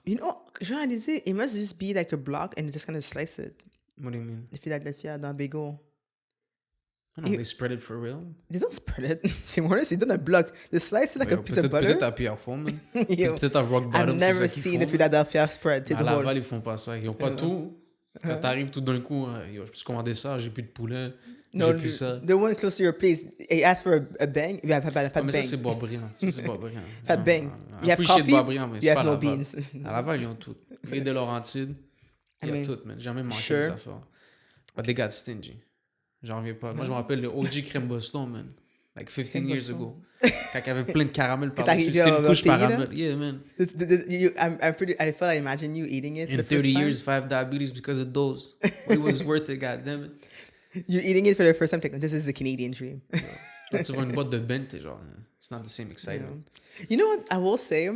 J'ai réalisé, it must just be like a block and just kind of slice it. What do you mean? The Philadelphia dans bagel. I don't know, they spread it for real? They don't spread it. Tim Hortons, ils donnent un bloc. They slice it like a piece of butter. Peut-être à Pierrefonds, man. Peut-être à Rock Bottom. I've never seen the Philadelphia spread. À Laval, ils font pas ça. Ils ont pas tout. Quand t'arrives tout d'un coup, je peux commander ça, j'ai plus de poulet. No, j'ai plus ça. The one close to your place, he asked for a bang. You have pas de bang. Mais ça, c'est Boisbriand. Pas de bang. You have coffee, you have no beans. À Laval, ils ont tout. Ville de Laurentides, il y a tout, man. Jamais manqué des affaires. But they got stingy. J'en reviens pas. Moi, je me rappelle le OG crème Boston, man. Like 15 years ago. Quand il y avait plein de caramel par-dessus. C'était une couche caramel. Yeah, man. I feel I imagine you eating it. In 30 years, 5 diabetes because of those. It was worth it, goddammit. You're eating it for the first time. This is the Canadian dream. Là, tu vois une boîte de Ben, t'es genre, it's not the same excitement. You know what I will say?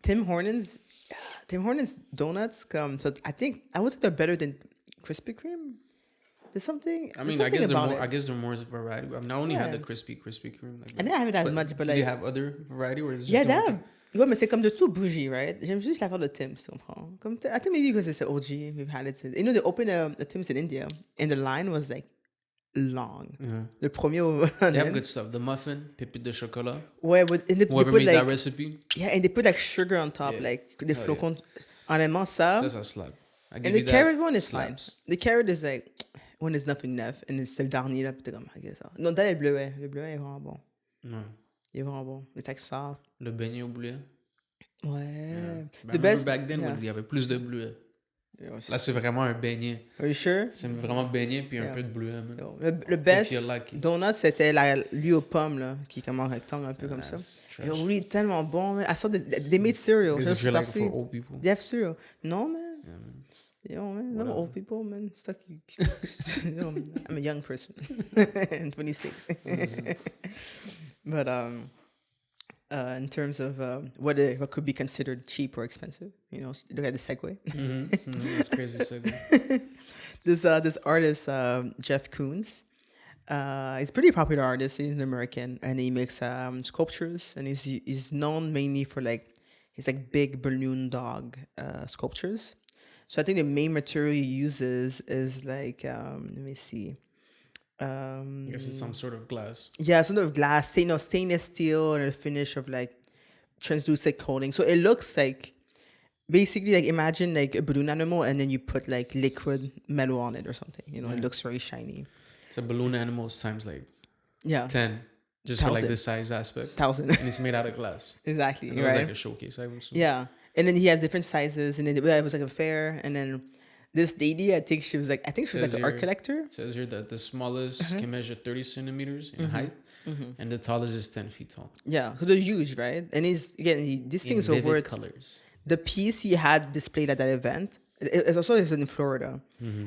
Tim Hortons donuts come. So I think I would say they're better than Krispy Kreme. There's something. I There's mean, I something guess they're about more. it. I guess they're more variety. I've not only had the Yeah. Krispy Kreme. Like, I didn't have it as much, but do like they have other variety or is it just yeah, the they one have. Ouais, mais c'est comme de tout bougie, right? J'aime juste l'affaire de Tim's, tu comprends? Comme, I think maybe because it's an OG, we've had it since. You know, they opened a Tim's in India, and the line was like long. Yeah. Le premier au They have good stuff. The muffin, pépite de chocolat. Ouais, but and they Whoever put made like that recipe, yeah, and they put like sugar on top, Yeah. like des Hell flocons. Honnêtement, ça. ça slap. I give And the you that, carrot one is slaps. fine. The carrot is like when there's nothing left, and c'est le dernier là, puis t'es comme, I guess. Non, t'as le bleuet. Le bleuet est vraiment bon. Non. Il est vraiment bon. It's like soft. Le beignet au bleuet. Ouais. Yeah. The best. Back then, yeah. when il y avait plus de bleuet. Là, c'est vraiment un beignet. Are you sure? C'est vraiment beignet puis un Yeah. peu de bleuet. Man. No. Le best you're lucky. donut, c'était lui aux pommes, là, qui est comme un rectangle un peu comme ça. That's trash. Et oui, tellement bon, man. I saw they made cereal. Because Ça, if c'est you're like passé. for old people. They have cereal. No, man. Yeah, man. Yo, man, not Whatever. old people, man. Stuck. You know, I'm a young person. 26. But in terms of what could be considered cheap or expensive, you know, look at the segue. That's crazy. So good. This artist Jeff Koons, he's a pretty popular artist. He's an American, and he makes sculptures, and he's known mainly for like his like big balloon dog sculptures. So I think the main material he uses is like let me see. I guess it's some sort of glass. Yeah, some sort of glass, stainless steel, and a finish of like translucent coating. So it looks like basically like imagine like a balloon animal, and then you put like liquid metal on it or something. You know, Yeah. it looks very shiny. It's a balloon animals times like Yeah, 10, just for like 1,000. the size aspect. 1,000 And it's made out of glass. exactly. And it was Right? like a showcase, I would assume. Yeah, and then he has different sizes, and then it was like a fair, and then this lady, I think she was like Says an art here- collector. It says here that the smallest Uh-huh. can measure 30 centimeters in height, and the tallest is 10 feet tall. Yeah, so they're huge, right? And these In things are vivid worth. colors. The piece he had displayed at that event, it's also in Florida.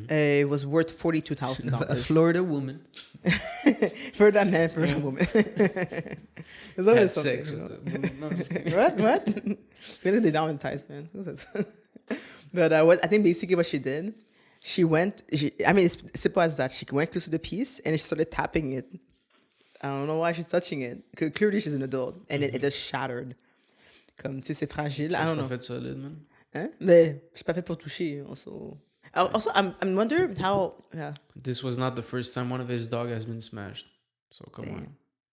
It was worth $42,000. Florida woman For that man, for that woman. There's had always something. sex You with know? the... No, I'm just kidding. What? Really, they dramatize, man. Who's that? But what I think basically what she did, c'est pas that. She went close to the piece and she started tapping it. I don't know why she's touching it. Clearly, she's an adult, and it just shattered. Comme, tu sais, c'est fragile. I don't know. Fait solide, man. Hein? Mais je suis pas fait pour toucher. Also, I'm wondering how. Yeah. This was not the first time one of his dog has been smashed. So come Damn. on.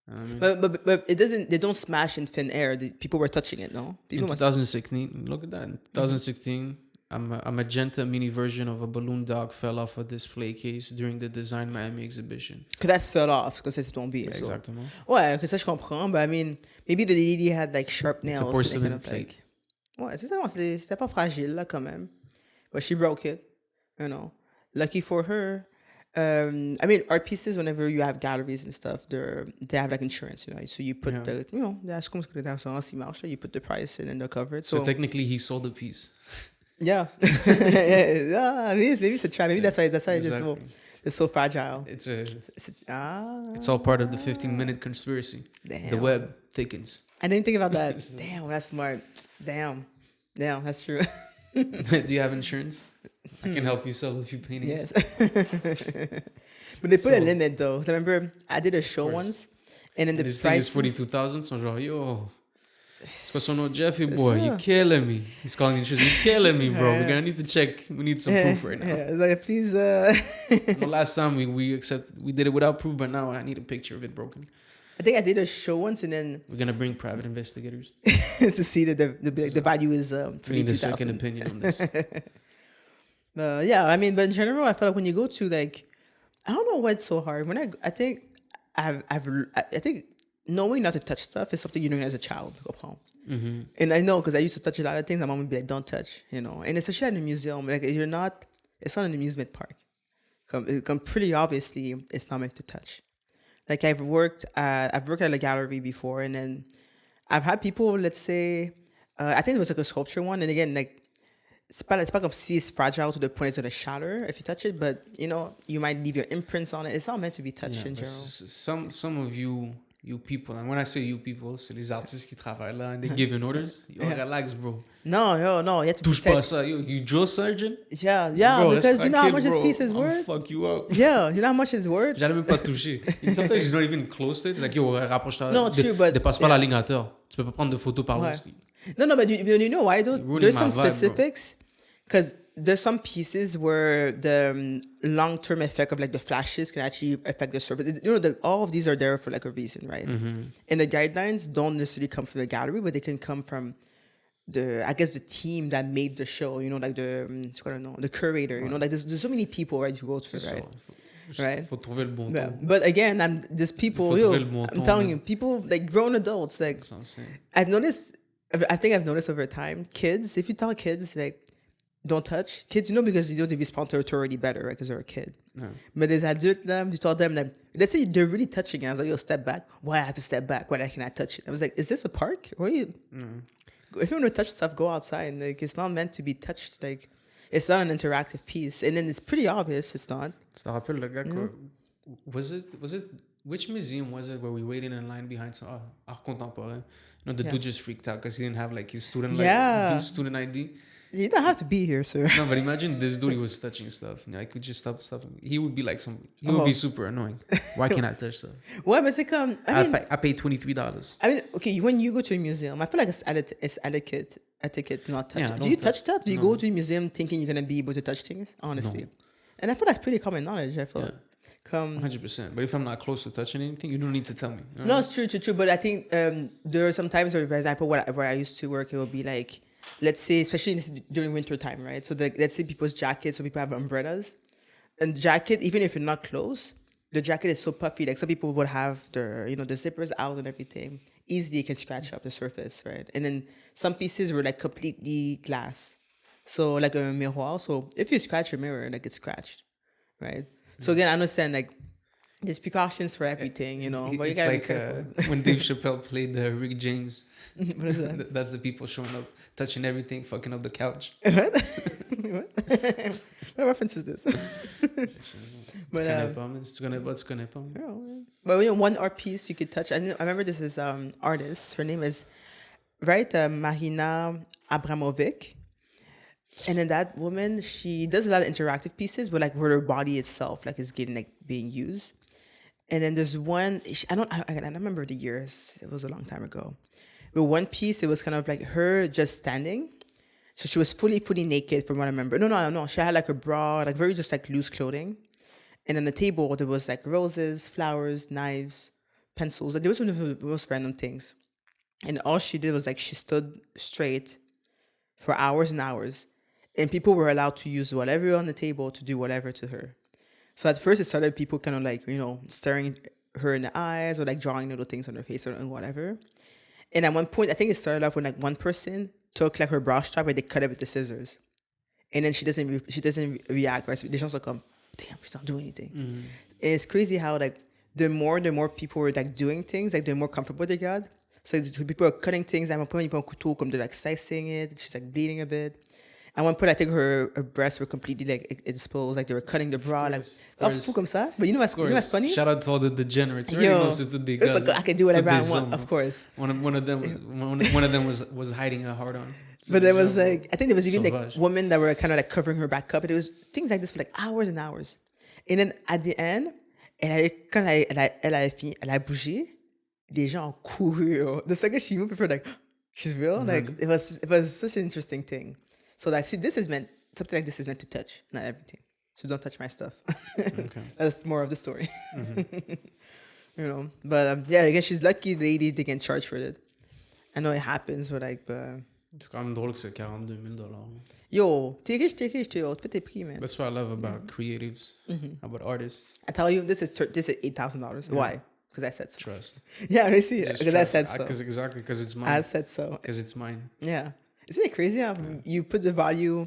You know what I mean? But it doesn't. They don't smash in thin air. People were touching it. No. In People must. 2016, look at that. In 2016, a magenta mini version of a balloon dog fell off a display case during the Design Miami exhibition. Que that fell off. Que ça s'est tombé. Yeah, so. exactement. Ouais, que ça je comprends. But I mean, maybe the lady had like sharp nails. It's a so they porcelain kind of, plate. Ouais, c'est ça. C'était pas fragile là quand même. But she broke it. You know. Lucky for her. I mean, art pieces, whenever you have galleries and stuff, they have like insurance, you know. So you put Yeah. that's comme ce marche, you put the price in and they'll cover it. So technically, he sold the piece. Yeah. Yeah, maybe it's a trap. Maybe that's why Exactly. it's so fragile. It's all part of the 15-minute conspiracy. Damn. The web thickens. I didn't think about that. Damn, that's smart. Damn, that's true. Do you have insurance? I can help you sell a few paintings. Yes. But they put a So- limit though. I remember I did a show course. once, and then And the his thing price is 42,000. So genre, yo, c'est pas son nom, Jeffy C'est boy, ça. you're killing me. He's calling insurance. You're killing me, bro. We're gonna need to check. We need some proof right now. Yeah, it's like please. No, last time we did it without proof, but now I need a picture of it broken. I think I did a show once, and then We're gonna bring private investigators. to see that the value is We need a second 22,000. opinion on this. Yeah, I mean, but in general, I feel like when you go to like, I don't know what's so hard. I think I think knowing not to touch stuff is something you learn as a child. Mm-hmm. And I know because I used to touch a lot of things. My mom would be like, "Don't touch," you know. And especially at a museum, like it's not an amusement park. Pretty obviously, it's not meant to touch. Like I've worked at a gallery before, and then I've had people, let's say, I think it was like a sculpture one, and again, like it's pas comme si it's fragile to the point it's gonna shatter if you touch it, but you know, you might leave your imprints on it. It's not meant to be touched in general. Some of you people, and when I say you people, c'est les artistes qui travaillent là, and they giving orders. Yo, relax, bro. No, you have to Touche pas ça. Yo, you drill sergeant? Yeah, bro, because you know how much this piece is I'll worth? fuck you up. Yeah, you know how much it's worth? J'allais même pas toucher. Sometimes it's not even close to it. It's like, yo, rapproche-toi. No, true, but... Dépasse pas la ligne à terre. Tu peux pas prendre de photos par là. No, but you know why, though? There's some specifics. Because there's some pieces where the long-term effect of like the flashes can actually affect the surface. You know, all of these are there for like a reason, right? Mm-hmm. And the guidelines don't necessarily come from the gallery, but they can come from the team that made the show. You know, like the curator. You know, like there's so many people, right, who go to it, right? Right. Faut trouver le bon ton. But again, I'm telling you, people like grown adults, like I've noticed. I think I've noticed over time, kids. If you tell kids like, don't touch kids, you know, because you know they respond to authority better, right? Because they're a kid. Yeah. But there's adults, you told them that, let's say they're really touching it. I was like, yo, step back. Why I have to step back? Why can I touch it? I was like, is this a park? Or you? If you want to touch stuff, go outside. Like, it's not meant to be touched. Like, it's not an interactive piece. And then it's pretty obvious it's not. Tu te rappelles le gars was it which museum was it where we waited in line behind some art contemporain? You know, the dude just freaked out because he didn't have like his student student ID. You don't have to be here, sir. No, but imagine this dude, he was touching stuff. You know, I could just stop stuff. He would be like would be super annoying. Why can't I touch stuff? Well, but it's like, I paid $23. I mean, okay, when you go to a museum, I feel like it's etiquette not touch. Do you touch stuff? Do you go to a museum thinking you're going to be able to touch things? Honestly. No. And I feel that's pretty common knowledge. I feel 100%. But if I'm not close to touching anything, you don't need to tell me. You know? No, it's true. But I think there are some times, for example, where I used to work, it would be like, let's say, especially during winter time, right? So let's say people's jackets, so people have umbrellas. And the jacket, even if you're not close, the jacket is so puffy. Like some people would have the zippers out and everything. Easily you can scratch up the surface, right? And then some pieces were like completely glass. So like a miroir. So if you scratch your mirror, like it's scratched, right? So again, I understand like there's precautions for everything, you know. But it's like when Dave Chappelle played Rick James. What is that? That's the people showing up, touching everything, fucking up the couch. What? What reference is this? But one art piece you could touch. I remember this is artist. Her name is Marina Abramovic. And then that woman, she does a lot of interactive pieces, but like where her body itself like is getting like being used. And then there's one, I don't remember the years. It was a long time ago. But one piece, it was kind of like her just standing. So she was fully naked from what I remember. No. She had like a bra, like very just like loose clothing. And on the table, there was like roses, flowers, knives, pencils. Like, there was some of the most random things. And all she did was like she stood straight for hours and hours. And people were allowed to use whatever on the table to do whatever to her. So at first it started people kind of like, staring her in the eyes or like drawing little things on her face or whatever. And at one point, I think it started off when like one person took like her bra strap and they cut it with the scissors. And then she doesn't react, right? So they just like, damn, she's not doing anything. Mm-hmm. And it's crazy how like the more people were like doing things, like the more comfortable they got. So people are cutting things. At one point, they're like slicing it. She's like bleeding a bit. At one point, I think her breasts were completely like exposed, like they were cutting the bra, fou comme ça. But you know what's funny? Shout out to all the degenerates. I can do whatever I want, of course. One of them was hiding a hard on. But there was like, I think there was even like women that were kind of like covering her back up, and it was things like this for like hours and hours. And then at the end, quand elle a bougé, les gens ont couru. The second she moved, people were like, she's real. Like it was such an interesting thing. So that something like this is meant to touch, not everything. So don't touch my stuff. Okay. That's more of the story. Mm-hmm. But yeah, I guess she's lucky they can charge for it. I know it happens, but like. C'est quand même drôle que c'est $42,000. Yo, t'es riche, tu fais tes prix, man. That's what I love about creatives, about artists. I tell you, this is $8,000. Yeah. Why? Because I said so. Trust. Yeah, I see. Because I said so. Because it's mine. I said so. Because it's mine. Yeah. Isn't it crazy how you put whatever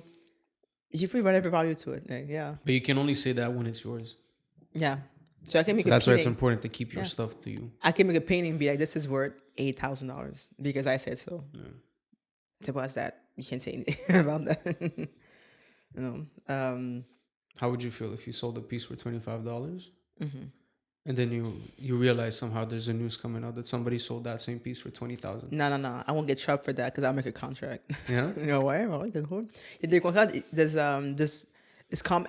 value to it? Like, yeah. But you can only say that when it's yours. Yeah. So I can make that's why it's important to keep your stuff to you. I can make a painting and be like, this is worth $8,000 because I said so. Yeah. So what's that? you can't say anything about that. How would you feel if you sold a piece for $25? Mm-hmm. And then you realize somehow there's a news coming out that somebody sold that same piece for 20,000. No. I won't get trapped for that because I'll make a contract. Yeah. Ouais, des contrats.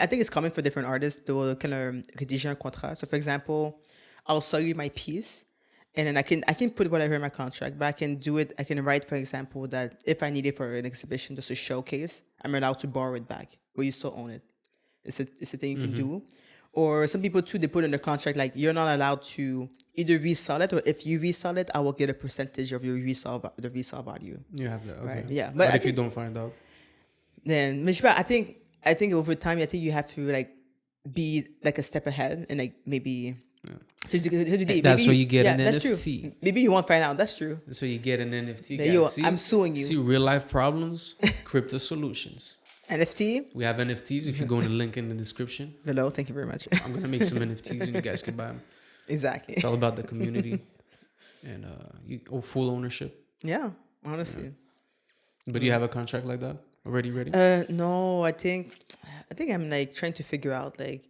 I think it's common for different artists to kind of rédiger un contrat. So, for example, I'll sell you my piece, and then I can put whatever in my contract, but I can do it. I can write, for example, that if I need it for an exhibition, just a showcase, I'm allowed to borrow it back, but you still own it. It's a thing you can do. Or some people too, they put in the contract like you're not allowed to either resell it, or if you resell it, I will get a percentage of your resale value. You have that, okay. Right? Yeah, but if you don't find out, then I think over time, I think you have to like be like a step ahead and like maybe. Yeah. So that's where you get an that's NFT. True. Maybe you won't find out. That's true. That's where you get an NFT. I'm suing you. See real life problems, crypto solutions. NFT. We have NFTs. If you go in the link in the description. Hello, thank you very much. I'm gonna make some NFTs and you guys can buy them. Exactly. It's all about the community and full ownership. Yeah, honestly. Yeah. But do you have a contract like that already ready? No, I think I'm like trying to figure out like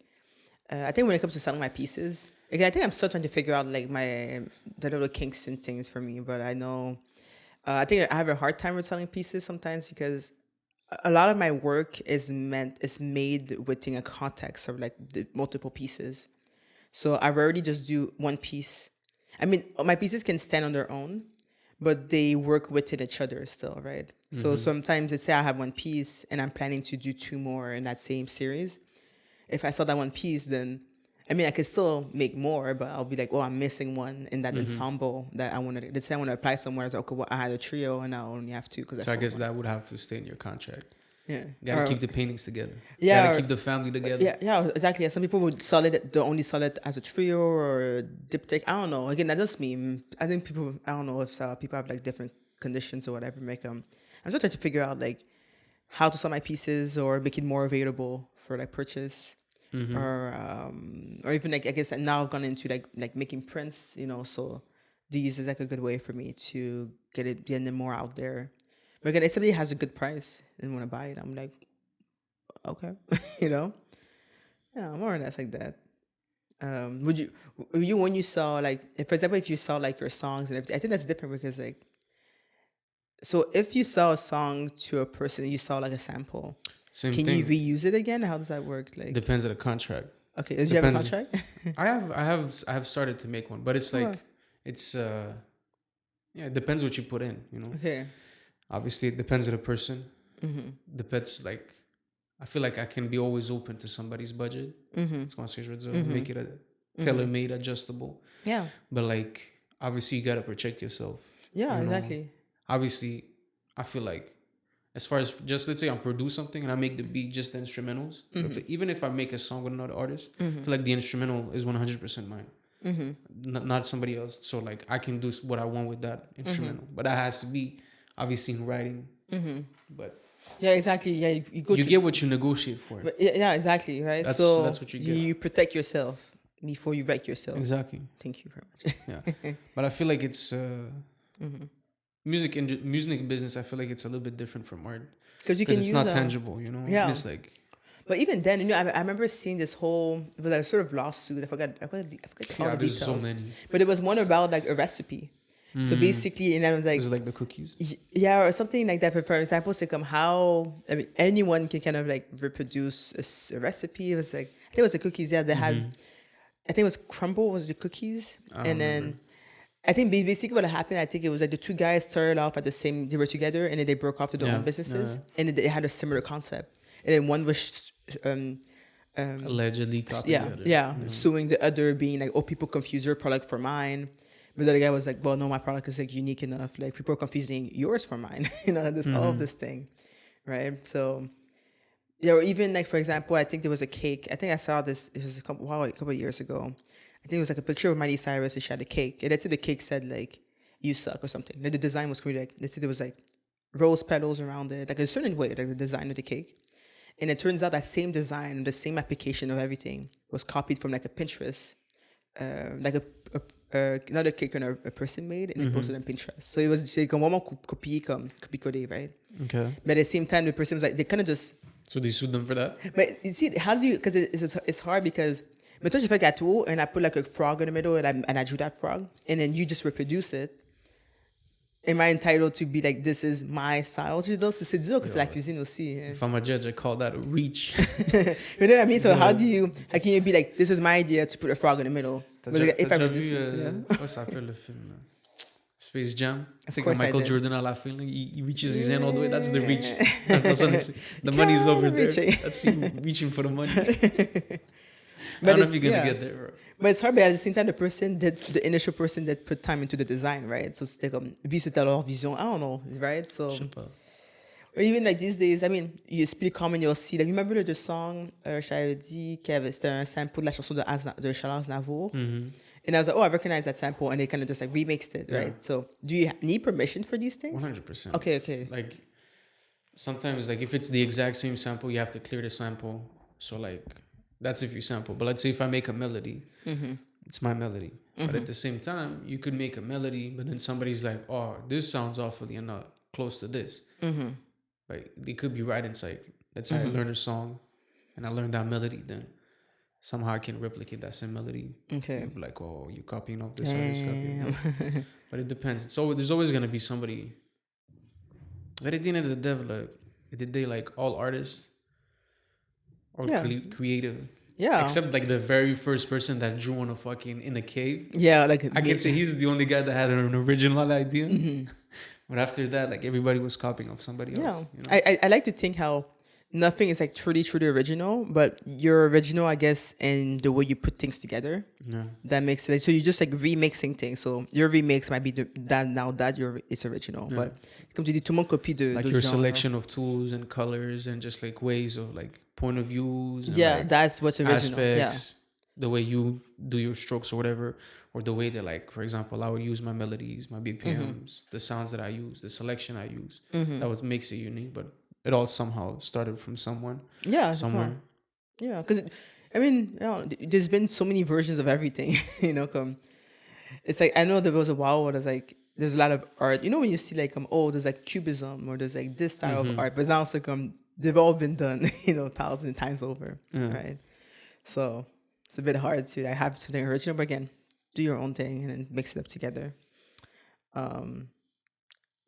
I think when it comes to selling my pieces, again, I think I'm still trying to figure out like the little kinks and things for me. But I know I think I have a hard time with selling pieces sometimes because a lot of my work is made within a context of like the multiple pieces. So I rarely just do one piece. I mean, my pieces can stand on their own, but they work within each other still, right? Mm-hmm. So sometimes let's say I have one piece and I'm planning to do two more in that same series. If I sell that one piece, then I mean, I could still make more, but I'll be like, oh, I'm missing one in that ensemble that I want to. Let's say I want to apply somewhere. It's like, okay, well, I had a trio and I only have two because. So I guess that would have to stay in your contract. Yeah, you gotta keep the paintings together. Yeah, you gotta keep the family together. Yeah, exactly. Some people would sell it. They only sell it as a trio or a diptych. I don't know. Again, that's just me. I think people. I don't know if people have like different conditions or whatever. I'm just trying to figure out like how to sell my pieces or make it more available for like purchase. Mm-hmm. Or even like I guess now I've gone into like making prints, so these is like a good way for me to get them more out there. But again, if somebody has a good price and want to buy it, I'm like, okay, yeah, more or less like that. Would you when you saw like, for example, if you saw like your songs and everything, I think that's different because like, so if you sell a song to a person, you saw like a sample. Can you reuse it again? How does that work? Like depends on the contract. Okay, do you have a contract? I have started to make one, but it's like it's it depends what you put in, Okay. Obviously, it depends on the person. Mm-hmm. Depends like I feel like I can be always open to somebody's budget. Mm-hmm. Make it a tailor-made, adjustable. Yeah. But like obviously, you gotta protect yourself. Yeah, exactly. Obviously, I feel like. As far as just let's say I produce something and I make the beat just the instrumentals. Mm-hmm. Even if I make a song with another artist, I feel like the instrumental is 100% mine, not somebody else. So like I can do what I want with that instrumental, but that has to be obviously in writing. But yeah, exactly. Yeah, you get what you negotiate for. But yeah, exactly. Right. That's what you get. You protect yourself before you wreck yourself. Exactly. Thank you very much. Yeah, but I feel like it's. Music business, I feel like it's a little bit different from art because it's not tangible, Yeah, and it's like. But even then, I remember seeing this whole it was like a sort of lawsuit. I forgot all the details. So many. But it was one about like a recipe. So basically, and I was like, was it like the cookies? Yeah, or something like that. For example, it's like how anyone can kind of like reproduce a recipe. It was like I think it was the cookies. Yeah, they had. I think it was crumble was the cookies, and then. I think basically what happened, I think it was like the two guys started off they were together and then they broke off to their own businesses and then they had a similar concept. And then one was allegedly copying the other. Suing the other, being like, oh, people confuse your product for mine. But the other guy was like, well, no, my product is like unique enough. Like people are confusing yours for mine. All of this thing, right? So yeah, or even like for example, I think there was a cake. I think I saw this. It was a couple of years ago. I think it was like a picture of Miley Cyrus and she had a cake. And let's say the cake said like, you suck or something. Like the design was created like, let's say there was like rose petals around it, like a certain way, like the design of the cake. And it turns out that same design, the same application of everything was copied from like a Pinterest, like another cake a person made, and they posted on Pinterest. So it was like vraiment copier-coller, right? Okay. But at the same time, the person was like, they kind of just. So they sued them for that? But you see, how do you? Because it's hard because. Mettons, je fais un gâteau and I put like a frog in the middle and I drew that frog, and then you just reproduce it. Am I entitled to be like, this is my style? C'est dur que c'est la cuisine aussi. If I'm a judge, I call that a reach. You know what I mean? So how can you be like, this is my idea to put a frog in the middle? If I reduce it, comment ça s'appelle le film là? Space Jam. It's like Michael Jordan à la fin, he reaches his hand all the way. That's the reach. The money's over there. That's you reaching for the money. I don't know if you're going to get there, bro. But it's hard, but at the same time, the initial person that put time into the design, right? So c'était comme, c'était leur vision, I don't know, right? So, or even like these days, I mean, you speak common, you'll see, like, remember the song, j'avais dit c'était un sample de la chanson de Charles Aznavour? And I was like, oh, I recognize that sample, and they kind of just like remixed it, right? So, do you need permission for these things? 100%. Okay. Like, sometimes, like, if it's the exact same sample, you have to clear the sample. So, like, that's if you sample. But let's say if I make a melody, it's my melody. But at the same time, you could make a melody, but then somebody's like, oh, this sounds awfully not close to this. Like, they could be right inside. Let's say I learned a song and I learned that melody, then somehow I can replicate that same melody. Okay. Like, oh, you're copying off this artist, copying off. But it depends. There's always going to be somebody. But at the end of the day, like, did they like all artists? Or creative. Yeah. Except like the very first person that drew on in a cave. Yeah, like I can say he's the only guy that had an original idea. But after that, like everybody was copying off somebody else. Yeah. You know? I like to think how nothing is like truly original, but you're original, I guess, in the way you put things together. Yeah. That makes it. So you're just like remixing things. So your remix might be it's original. Yeah. But comme tu dis, tout le monde copie de like your selection of tools and colors and just like ways of like point of views. And yeah, like that's what's original. Aspects, the way you do your strokes or whatever, or the way that, like, for example, I would use my melodies, my BPMs, the sounds that I use, the selection I use. That what makes it unique, but it all somehow started from someone. Yeah. Somewhere. Yeah, because, I mean, there's been so many versions of everything, it's like, I know there was a while where there's a lot of art. You know when you see like, there's like cubism or there's like this style of art, but now it's like, they've all been done, 1,000 times over, right? So it's a bit hard to have something original, but again, do your own thing and then mix it up together.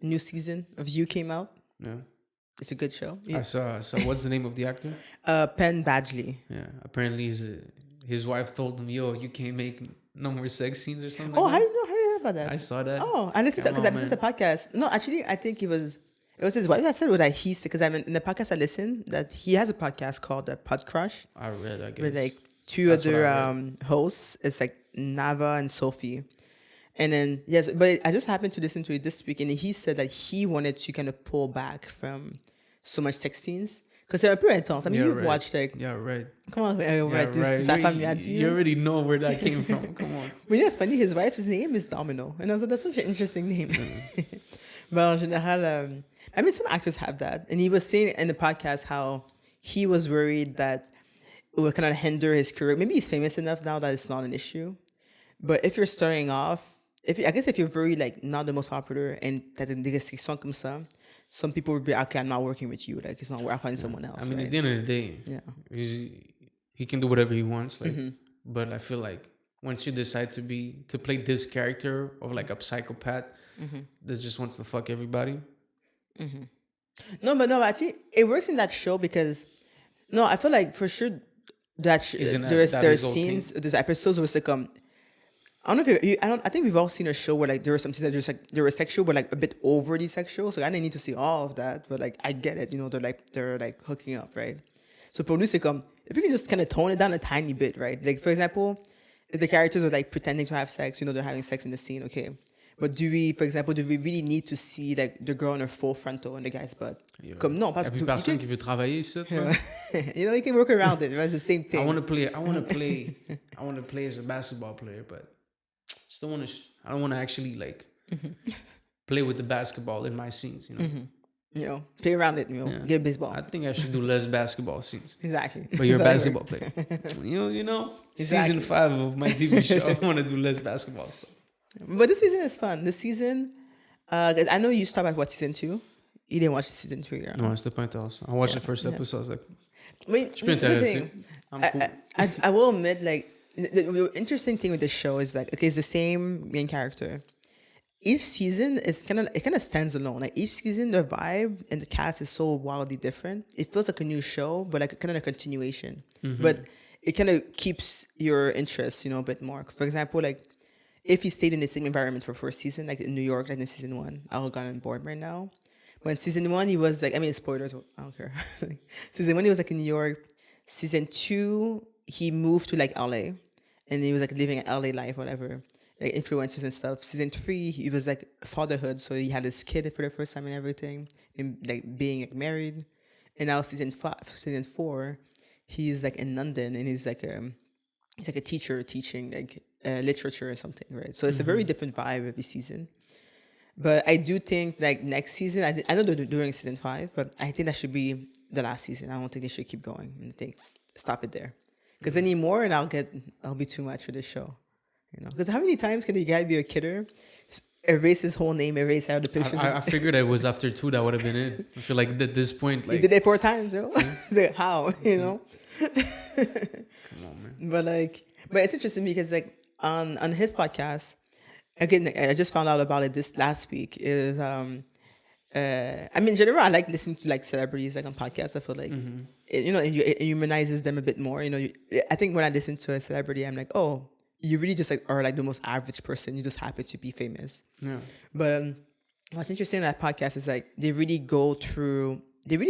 New season of You came out. Yeah. It's a good show. Yeah. I saw. So what's the name of the actor? Penn Badgley. Yeah. Apparently, his wife told him, "Yo, you can't make no more sex scenes or something." Oh, like how did you hear about that? I saw that. Oh, I listened because I listened to the podcast. No, actually, I think it was his wife that said what he said, because in the podcast I listened that he has a podcast called Pod Crush. I read, I guess. With like two other hosts. It's like Nava and Sophie. And then, yes, but I just happened to listen to it this week, and he said that he wanted to kind of pull back from so much sex scenes. Because they're pretty intense. I mean, you've watched like... Yeah, right. Come on, right. You already know where that came from. Come on. But yeah, it's funny. His wife's name is Domino. And I was like, that's such an interesting name. But in general, I mean, some actors have that. And he was saying in the podcast how he was worried that it would kind of hinder his career. Maybe he's famous enough now that it's not an issue. But if you're starting off, I guess if you're very like not the most popular and that des restrictions comme ça, some people would be okay, I'm not working with you. Like it's not work, I'll find someone else. I mean, right? At the end of the day, he can do whatever he wants. Like, but I feel like once you decide to play this character of like a psychopath that just wants to fuck everybody. No, actually, it works in that show because I feel like for sure that there's scenes, there's episodes where it's like I don't know if I think we've all seen a show where like there were some scenes that just like they were sexual, but like a bit overly sexual. So I didn't need to see all of that, but like I get it. They're like hooking up, right? So for nous, c'est comme if you can just kind of tone it down a tiny bit, right? Like for example, if the characters are like pretending to have sex, they're having sex in the scene, okay. But do we really need to see like the girl in her full frontal and the guy's butt? Comme non, parce que personne qui veut travailler ici. You can work around it. It's the same thing. I want to play as a basketball player, but I don't want to actually like play with the basketball in my scenes, play around it, get baseball. I think I should do less basketball scenes. Exactly. But you're a basketball player. Exactly. Season 5 of my TV show, I want to do less basketball stuff. But this season is fun. This season, I know you stopped at what, season 2? You didn't watch season 3, right? Non, c'était pas intéressant. I watched the first episode. I was like, Wait, je suis plus intéressé. I'm cool. I will admit, like, the interesting thing with the show is like, okay, it's the same main character. Each season is kind of stands alone. Like each season, the vibe and the cast is so wildly different. It feels like a new show, but like kind of a continuation. But it kind of keeps your interest, a bit more. For example, like if he stayed in the same environment for first season, like in New York, like in season 1, I would have gotten bored right now. When season 1, he was like, I mean, spoilers, I don't care. Season 1, he was like in New York. Season 2, he moved to like LA, and he was like living an LA life, whatever, like influencers and stuff. Season 3, he was like fatherhood, so he had his kid for the first time and everything, and like being like married. And now season 4, he's like in London, and he's like a teacher teaching like literature or something, right? So it's a very different vibe every season. But I do think like next season, I know they're doing season 5, but I think that should be the last season. I don't think they should keep going. I think stop it there, because anymore, and I'll be too much for this show, Because how many times can the guy be a kidder, erase his whole name, erase out the pictures? I figured it was after 2 that would have been it. I feel like at this point, like he did it 4 times, yo. Like, how, Come on, man. But it's interesting because like on his podcast. Again, I just found out about it this last week. Is I mean, in general, I like listening to like celebrities like on podcasts. I feel like it humanizes them a bit more. I think when I listen to a celebrity, I'm like, oh, you really just like are like the most average person. You just happen to be famous. Yeah. But what's interesting in that podcast is like they really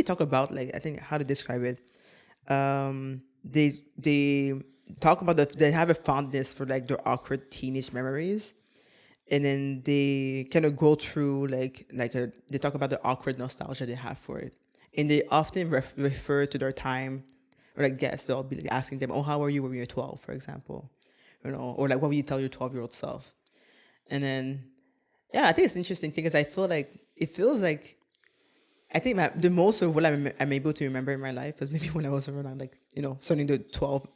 talk about like, I think how to describe it. They talk about they have a fondness for like their awkward teenage memories. And then they kind of go through they talk about the awkward nostalgia they have for it. And they often refer to their time, or like guests, they'll be like asking them, oh, how were you when you were 12, for example? Or like, what would you tell your 12-year-old self? And then, yeah, I think it's an interesting thing because I feel like, it feels like, I think the most of what I'm able to remember in my life is maybe when I was around like, starting the 12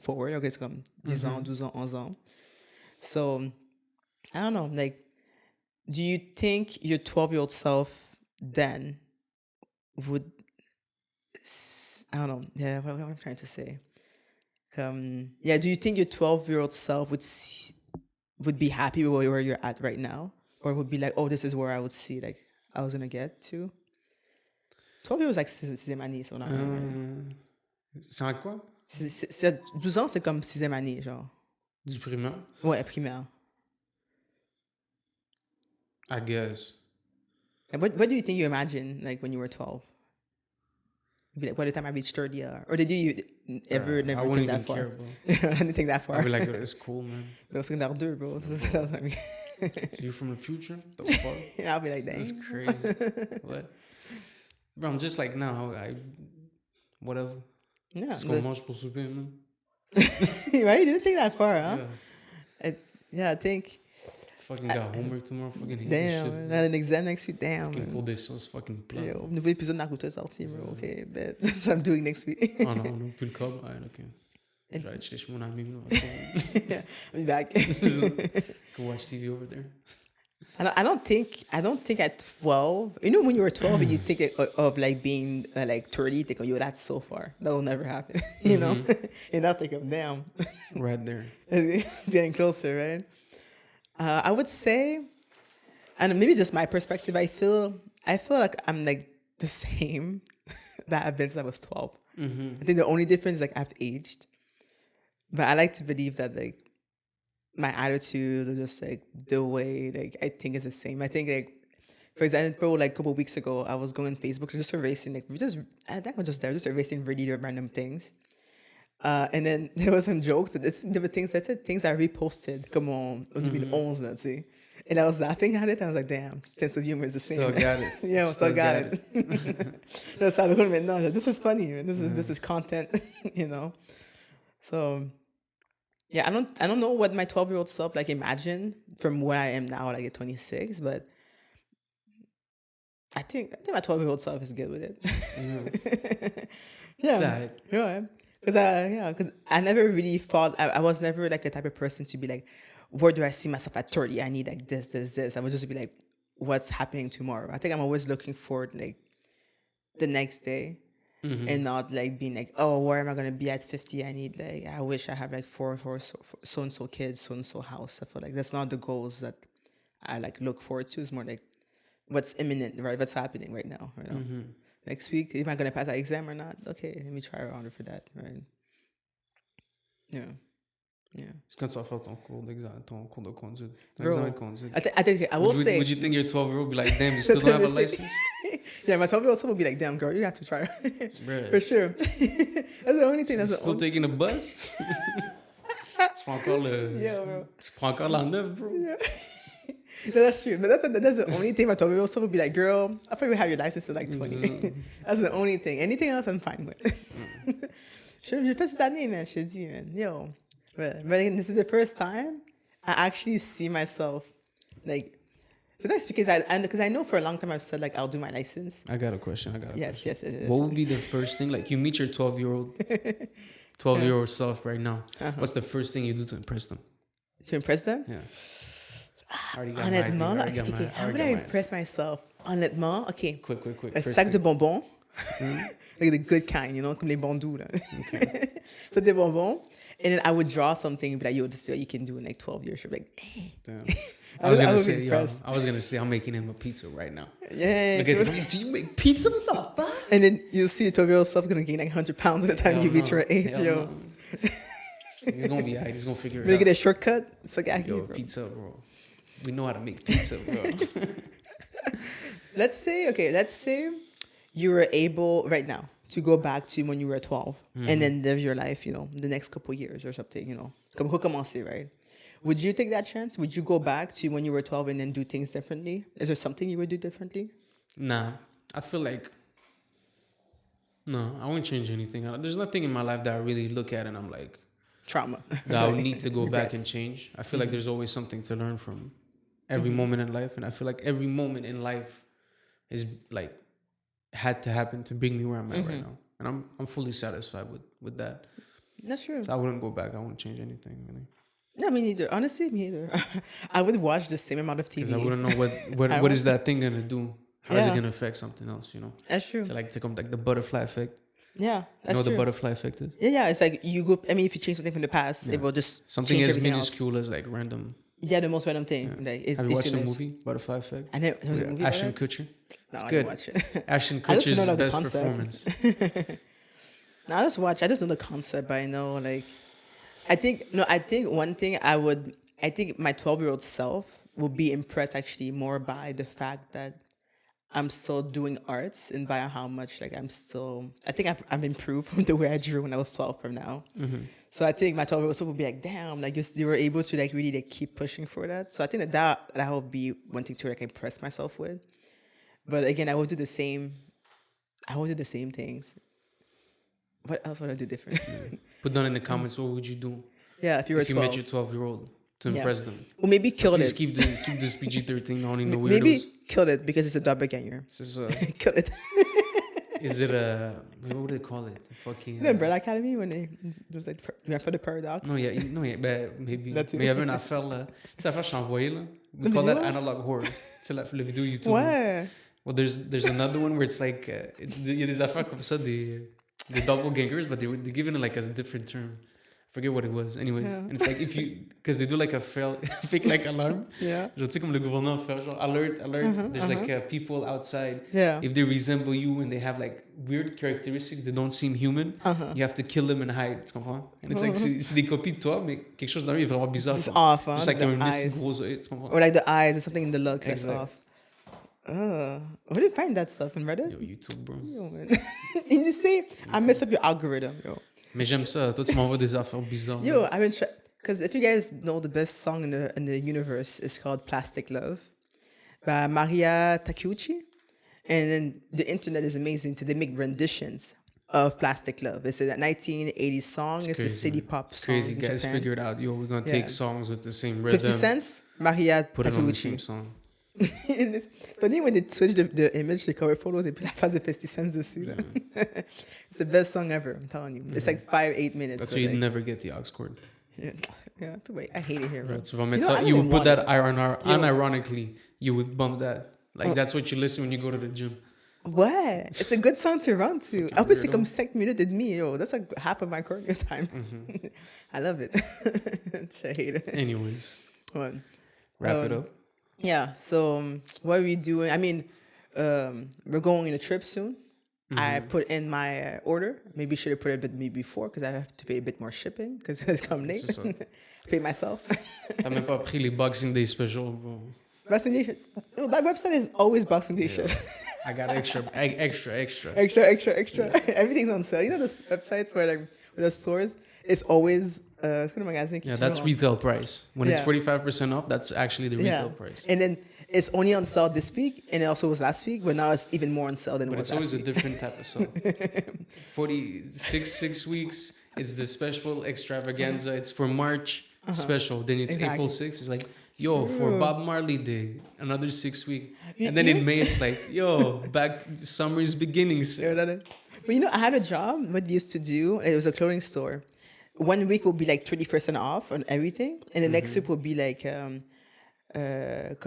forward, okay, it's comme 10 ans, 12 ans, 11 ans. So, I don't know, like, do you think your 12-year-old self then would, I don't know, yeah, what am I trying to say? Do you think your 12-year-old self would be happy with where you're at right now? Or would be like, oh, this is where I would see, like, I was going to get to? 12 years, like, sixième année, so C'est en quoi? 12 ans, c'est comme sixième année, genre. Du primaire? Ouais, primaire. I guess. What do you think you imagined like when you were 12? You'd be like, by the time I reached 30, or did you ever never think that far? I didn't think that far. I'd be like, it's cool, man. That's secondaire 2, bro. So you from the future? The fuck? Yeah, I'll be like, dang. That's crazy. What? Bro, I'm just like, now, whatever. Yeah. Just go mange pour souper, man. Right? You didn't think that far, huh? Yeah. I think... Fucking got homework tomorrow. Fucking hate damn, this shit. I had an exam next week. Damn. Fucking cours des sauces. Fucking plat. Yo, nouveau épisode Naruto est sorti, bro. Okay, bet. That's what I'm doing next week. Oh non, plus le cob. Alright, okay. Je vais aller chez mon ami. Yeah, I'll be back. Go watch TV over there. I don't think at 12, when you were 12 and you think of like being like 30, you think, oh, yo, that's so far. That will never happen, know? And I think of, damn. Right there. It's getting closer, right? I would say, and maybe just my perspective, I feel like I'm like the same that I've been since I was 12. I think the only difference is like I've aged. But I like to believe that like my attitude or just like the way like I think is the same. I think like, for example, like a couple of weeks ago, I was going on Facebook just erasing just erasing really random things. And then there were some jokes there were things I reposted comme au 2011, let's see. And I was laughing at it. I was like, damn, sense of humor is the same. Still got it. Yeah, still got it. No, this is funny, man. This is content, So yeah, I don't know what my 12-year-old self like imagined from where I am now, like at 26, but I think my 12-year-old self is good with it. Yeah. Because I never really thought, I was never like a type of person to be like, where do I see myself at 30? I need like this. I would just be like, what's happening tomorrow? I think I'm always looking forward like the next day. And not like being like, oh, where am I gonna be at 50? I wish I have like four so and so kids, so and so house. I feel like that's not the goals that I like look forward to. It's more like what's imminent, right? What's happening right now, you know? Next week, am I gonna pass that exam or not? Okay, let me try around for that, right? Yeah. C'est quand tu vas faire ton cours de conduite. Bro, Examen de conduite. I think I will say. Would you think your 12-year-old be like, damn, you still don't have a license? Yeah, my 12-year-old son will be like, damn, girl, you have to try. Bruh. For sure. That's the only thing. That's Still taking the bus? Tu prends encore Yeah, bro. Tu prends encore la 9, bro? Yeah. No, that's true. But that's the only thing my 12-year-old son will be like, girl, I probably have your license at like 20. That's the only thing. Anything else, I'm fine with. J'ai fait cette année, man. Je te dis, man. Yo. But this is the first time I actually see myself like. So that's because I know for a long time I've said like I'll do my license. I got a question. Yes. What would be the first thing, like you meet your 12-year-old self right now? What's the first thing you do to impress them? To impress them? Yeah. I already got Honnêtement, my idea. okay, how would I impress myself? Honnêtement, okay. Quick. A sac de bonbons. Like the good kind, you know, comme les bons doux, là. Okay. So des bonbons. And then I would draw something and be like, yo, this is what you can do in like 12 years. She'd be like, eh. Damn. I was gonna say I'm making him a pizza right now. Yeah. Look at him. Do you make pizza? What the fuck? And then you'll see the 12-year-old self gonna gain like 100 pounds by the time you reach your age, yo. No. He's gonna be alright. He's gonna figure it When you out. get a shortcut, it's like, Yo, pizza, bro. We know how to make pizza, bro. Let's say you were able right now to go back to when you were 12 and then live your life, you know, the next couple years or something, you know. Comme recommencer, right? Would you take that chance? Would you go back to when you were 12 and then do things differently? Is there something you would do differently? Nah, I feel like no, I won't change anything. There's nothing in my life that I really look at and I'm like Trauma. that I would need to go back and change. I feel like there's always something to learn from every moment in life, and I feel like every moment in life is like had to happen to bring me where I'm at right now, and I'm fully satisfied with that. That's true. So I wouldn't go back. I wouldn't change anything really. No, me neither. Honestly, me neither. I would watch the same amount of TV. Because I wouldn't know what is that thing gonna do. How is it gonna affect something else? You know. That's true. So like the butterfly effect. Yeah, that's you know what true. the butterfly effect is? Yeah. It's like you go. I mean, if you change something from the past, it will just something change as everything minuscule as like random. Yeah, the most random thing. Yeah. Like, Have you watched the movie Butterfly Effect? I never. There was a movie Ashton about Kutcher. No, It's I good. didn't watch it. Ashton I just Kutcher's know the best concept. performance. No, I just watch. I just know the concept, but I know like. I think one thing I think my 12-year-old self will be impressed actually more by the fact that I'm still doing arts and by how much like I think I've improved from the way I drew when I was 12 from now. So I think my 12-year-old self will be like, damn, like you were able to like really like keep pushing for that. So I think that will be one thing to like impress myself with. But again, I will do the same things. What else would I do different? Put down in the comments what would you do? Yeah, if you met your 12-year-old to impress them. Or maybe kill it. Just keep this PG-13 on in the weirdos. Maybe kill it because it's a doppelganger. Kill it. Is it a what would they call it? Fucking the Umbrella Academy when it was like for the paradox. No, but maybe. That's it. Mais il y avait une affaire là. Tu sais l'affaire que je t'ai envoyée là. We call that analog horror. Tu sais la vidéo YouTube. Ouais. Well, there's another one where it's like il y a des affaires comme ça des doppelgangers, but they give it like a different term. Forget what it was. Anyways, and it's like because they do like a fake like alarm. Yeah. Genre, tu sais comme le gouvernement fait genre alert. There's like people outside. Yeah. If they resemble you and they have like weird characteristics, they don't seem human. You have to kill them and hide. Tu comprends? And it's like c'est des copies de toi, mais quelque chose dans lui est vraiment bizarre. It's off. Huh? Just like the they're missing eyes. gros yeux. Tu comprends? Or like the eyes, there's something in the look that's Exact. off. Where do you find that stuff in Reddit? Yo, YouTube, bro. Yo, man. And you say I mess up your algorithm, yo. Mais j'aime ça. Toi, tu m'envoies des affaires bizarres. Yo, I've been because if you guys know the best song in the universe is called "Plastic Love" by Maria Takeuchi, and then the internet is amazing. So they make renditions of "Plastic Love." It's a 1980s song. It's a city pop song. Crazy in guys Japan. figured out. Yo, we're gonna take songs with the same rhythm. 50 Cents, Maria Put it on the same Takeuchi. song. But then when they switch the image, the cover photo, they put la face de 50 Cents dessus. It's the best song ever. I'm telling you. It's like 5-8 minutes. That's so why you like, never get the aux cord. yeah. Yeah, wait, I hate it here, bro. Right, so you would put that unironically. You would bump that. Like, Oh. that's what you listen when you go to the gym. What? It's a good song to run to. En plus, c'est comme 5 minutes et demie, yo. That's like half of my cardio time. I love it. I hate it. Anyways, What? wrap it up. Yeah, so what are we doing? I mean, we're going on a trip soon. I put in my order. Maybe should have put it with me before because I have to pay a bit more shipping because it's come late. Pay myself. T'as même pas pris les Boxing Day special, bro. Boxing Day. Oh, that website is always Boxing Day shit. I got extra. Everything's on sale. You know those websites where like with the stores, it's always yeah, that's retail price. When it's 45% off, that's actually the retail price. And then it's only on sale this week, and it also was last week, but now it's even more on sale than it was last week. But it's always a different type of sale. 6 weeks, it's the special extravaganza. It's for March special. Then it's April 6th. It's like, yo, for Bob Marley Day, another 6 week. And then in May, it's like, yo, back summer's beginnings. But you know, I had a job, what we used to do, it was a clothing store. 1 week will be like 30% off on everything, and the next week will be like, they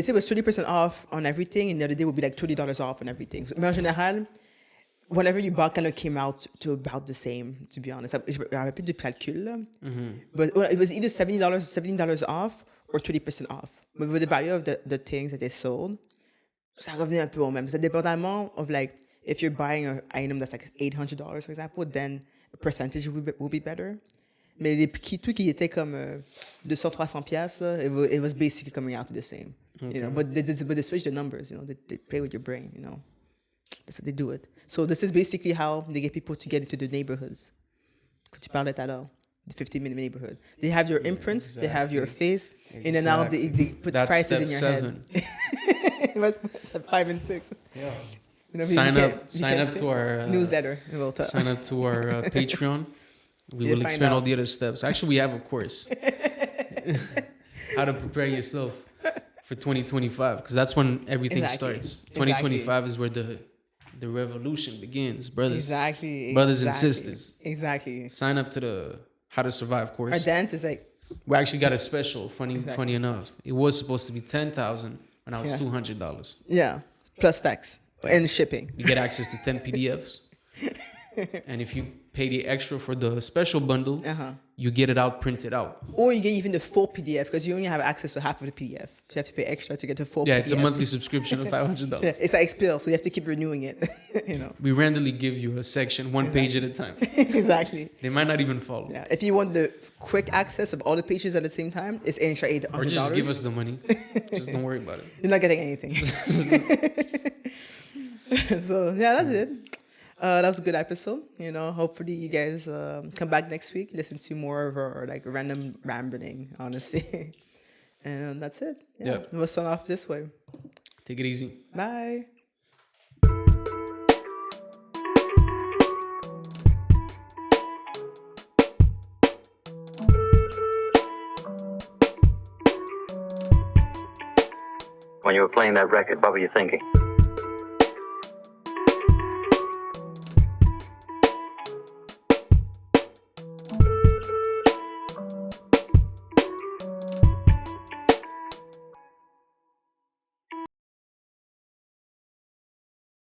say it was 30% off on everything, and the other day would be like $20 off on everything. So, en général, whenever you bought, kind of came out to about the same, to be honest. J'avais plus de calcul, là. But it was either $17 off or 30% off. But with the value of the things that they sold, ça revenait un peu au même. So dépendamment of like, if you're buying an item that's like $800, for example, then the percentage will be better. Mais les tout qui était comme 200-300 piastres, it was basically coming out to the same. Okay. You know, but they switch the numbers. You know, they play with your brain. You know, that's how they do it. So this is basically how they get people to get into the neighborhoods. Que tu parlais tout à l'heure, the 15-minute neighborhood. They have your imprints, they have your face, and then now they put that's prices in your 7. Head. What's step 5 and 6? Yeah. You know, sign up to our newsletter. Sign up to our Patreon. We will explain all the other steps. Actually, we have a course. How to prepare yourself for 2025, because that's when everything starts. 2025 is where the revolution begins, brothers. Brothers and sisters. Exactly. Sign up to the How to Survive course. Our dance is like... We actually got a special, funny enough. It was supposed to be $10,000, and now it's $200. Yeah, plus tax and shipping. You get access to 10 PDFs. And if you pay the extra for the special bundle, you get it printed out. Or you get even the full PDF, because you only have access to half of the PDF. So you have to pay extra to get the full PDF. Yeah, it's a monthly subscription of $500. Yeah, it's like Xpill, so you have to keep renewing it. You know. We randomly give you a section, one page at a time. Exactly. They might not even follow. Yeah. If you want the quick access of all the pages at the same time, it's extra $800. Or just give us the money. Just don't worry about it. You're not getting anything. So yeah, that's it. That was a good episode. You know, hopefully you guys come back next week, listen to more of our like random rambling, honestly. And that's it. Yeah. We'll sign off this way. Take it easy. Bye. When you were playing that record, what were you thinking?